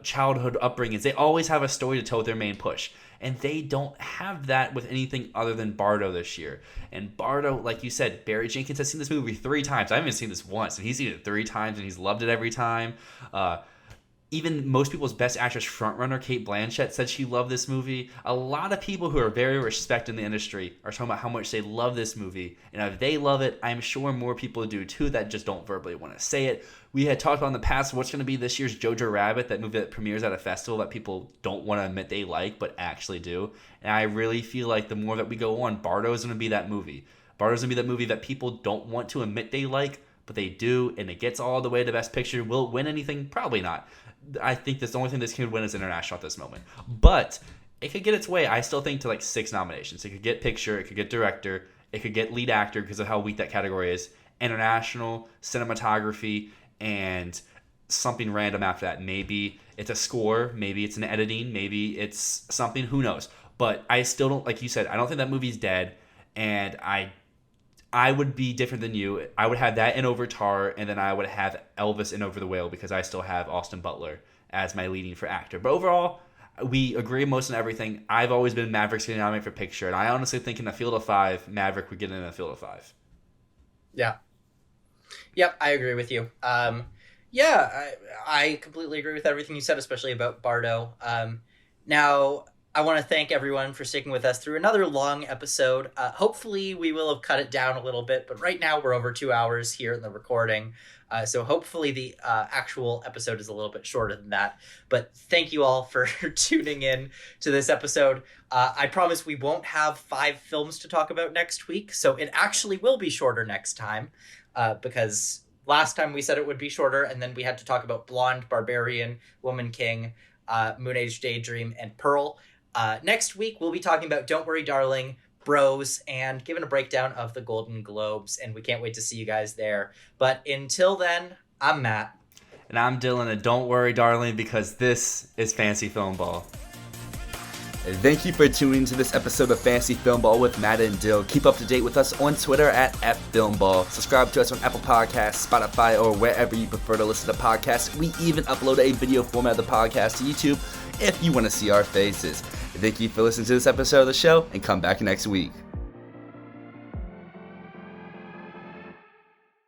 childhood upbringings. They always have a story to tell with their main push. And they don't have that with anything other than Bardo this year. And Bardo, like you said, Barry Jenkins has seen this movie 3 times. I haven't seen this once, and he's seen it 3 times, and he's loved it every time. Even most people's best actress frontrunner, Cate Blanchett, said she loved this movie. A lot of people who are very respected in the industry are talking about how much they love this movie. And if they love it, I'm sure more people do too that just don't verbally want to say it. We had talked about in the past what's going to be this year's Jojo Rabbit, that movie that premieres at a festival that people don't want to admit they like but actually do. And I really feel like the more that we go on, Bardo is going to be that movie. Bardo is going to be that movie that people don't want to admit they like, but they do, and it gets all the way to Best Picture. Will it win anything? Probably not. I think that's the only thing this could win is international at this moment. But it could get its way, I still think, to like 6 nominations. It could get picture, it could get director, it could get lead actor because of how weak that category is, international, cinematography, and something random after that. Maybe it's a score, maybe it's an editing, maybe it's something, who knows. But I still don't, like you said, I don't think that movie's dead. and I would be different than you. I would have that in Over Tar, and then I would have Elvis in Over the Whale because I still have Austin Butler as my leading for actor. But overall, we agree most on everything. I've always been Maverick's getting nominated for picture, and I honestly think in a field of 5, Maverick would get in a field of 5. Yeah. Yep, I agree with you. Yeah, I completely agree with everything you said, especially about Bardo. Now, I want to thank everyone for sticking with us through another long episode. Hopefully, we will have cut it down a little bit, but right now we're over 2 hours here in the recording. So hopefully the actual episode is a little bit shorter than that. But thank you all for tuning in to this episode. I promise we won't have 5 films to talk about next week, so it actually will be shorter next time, because last time we said it would be shorter, and then we had to talk about Blonde, Barbarian, Woman King, Moonage, Daydream, and Pearl. Next week, we'll be talking about Don't Worry, Darling, Bros, and giving a breakdown of the Golden Globes, and we can't wait to see you guys there. But until then, I'm Matt. And I'm Dylan, and don't worry, darling, because this is Fantasy Filmball. Thank you for tuning to this episode of Fantasy Filmball with Matt and Dyl. Keep up to date with us on Twitter at @FFilmball. Subscribe to us on Apple Podcasts, Spotify, or wherever you prefer to listen to podcasts. We even upload a video format of the podcast to YouTube if you want to see our faces. Thank you for listening to this episode of the show, and come back next week.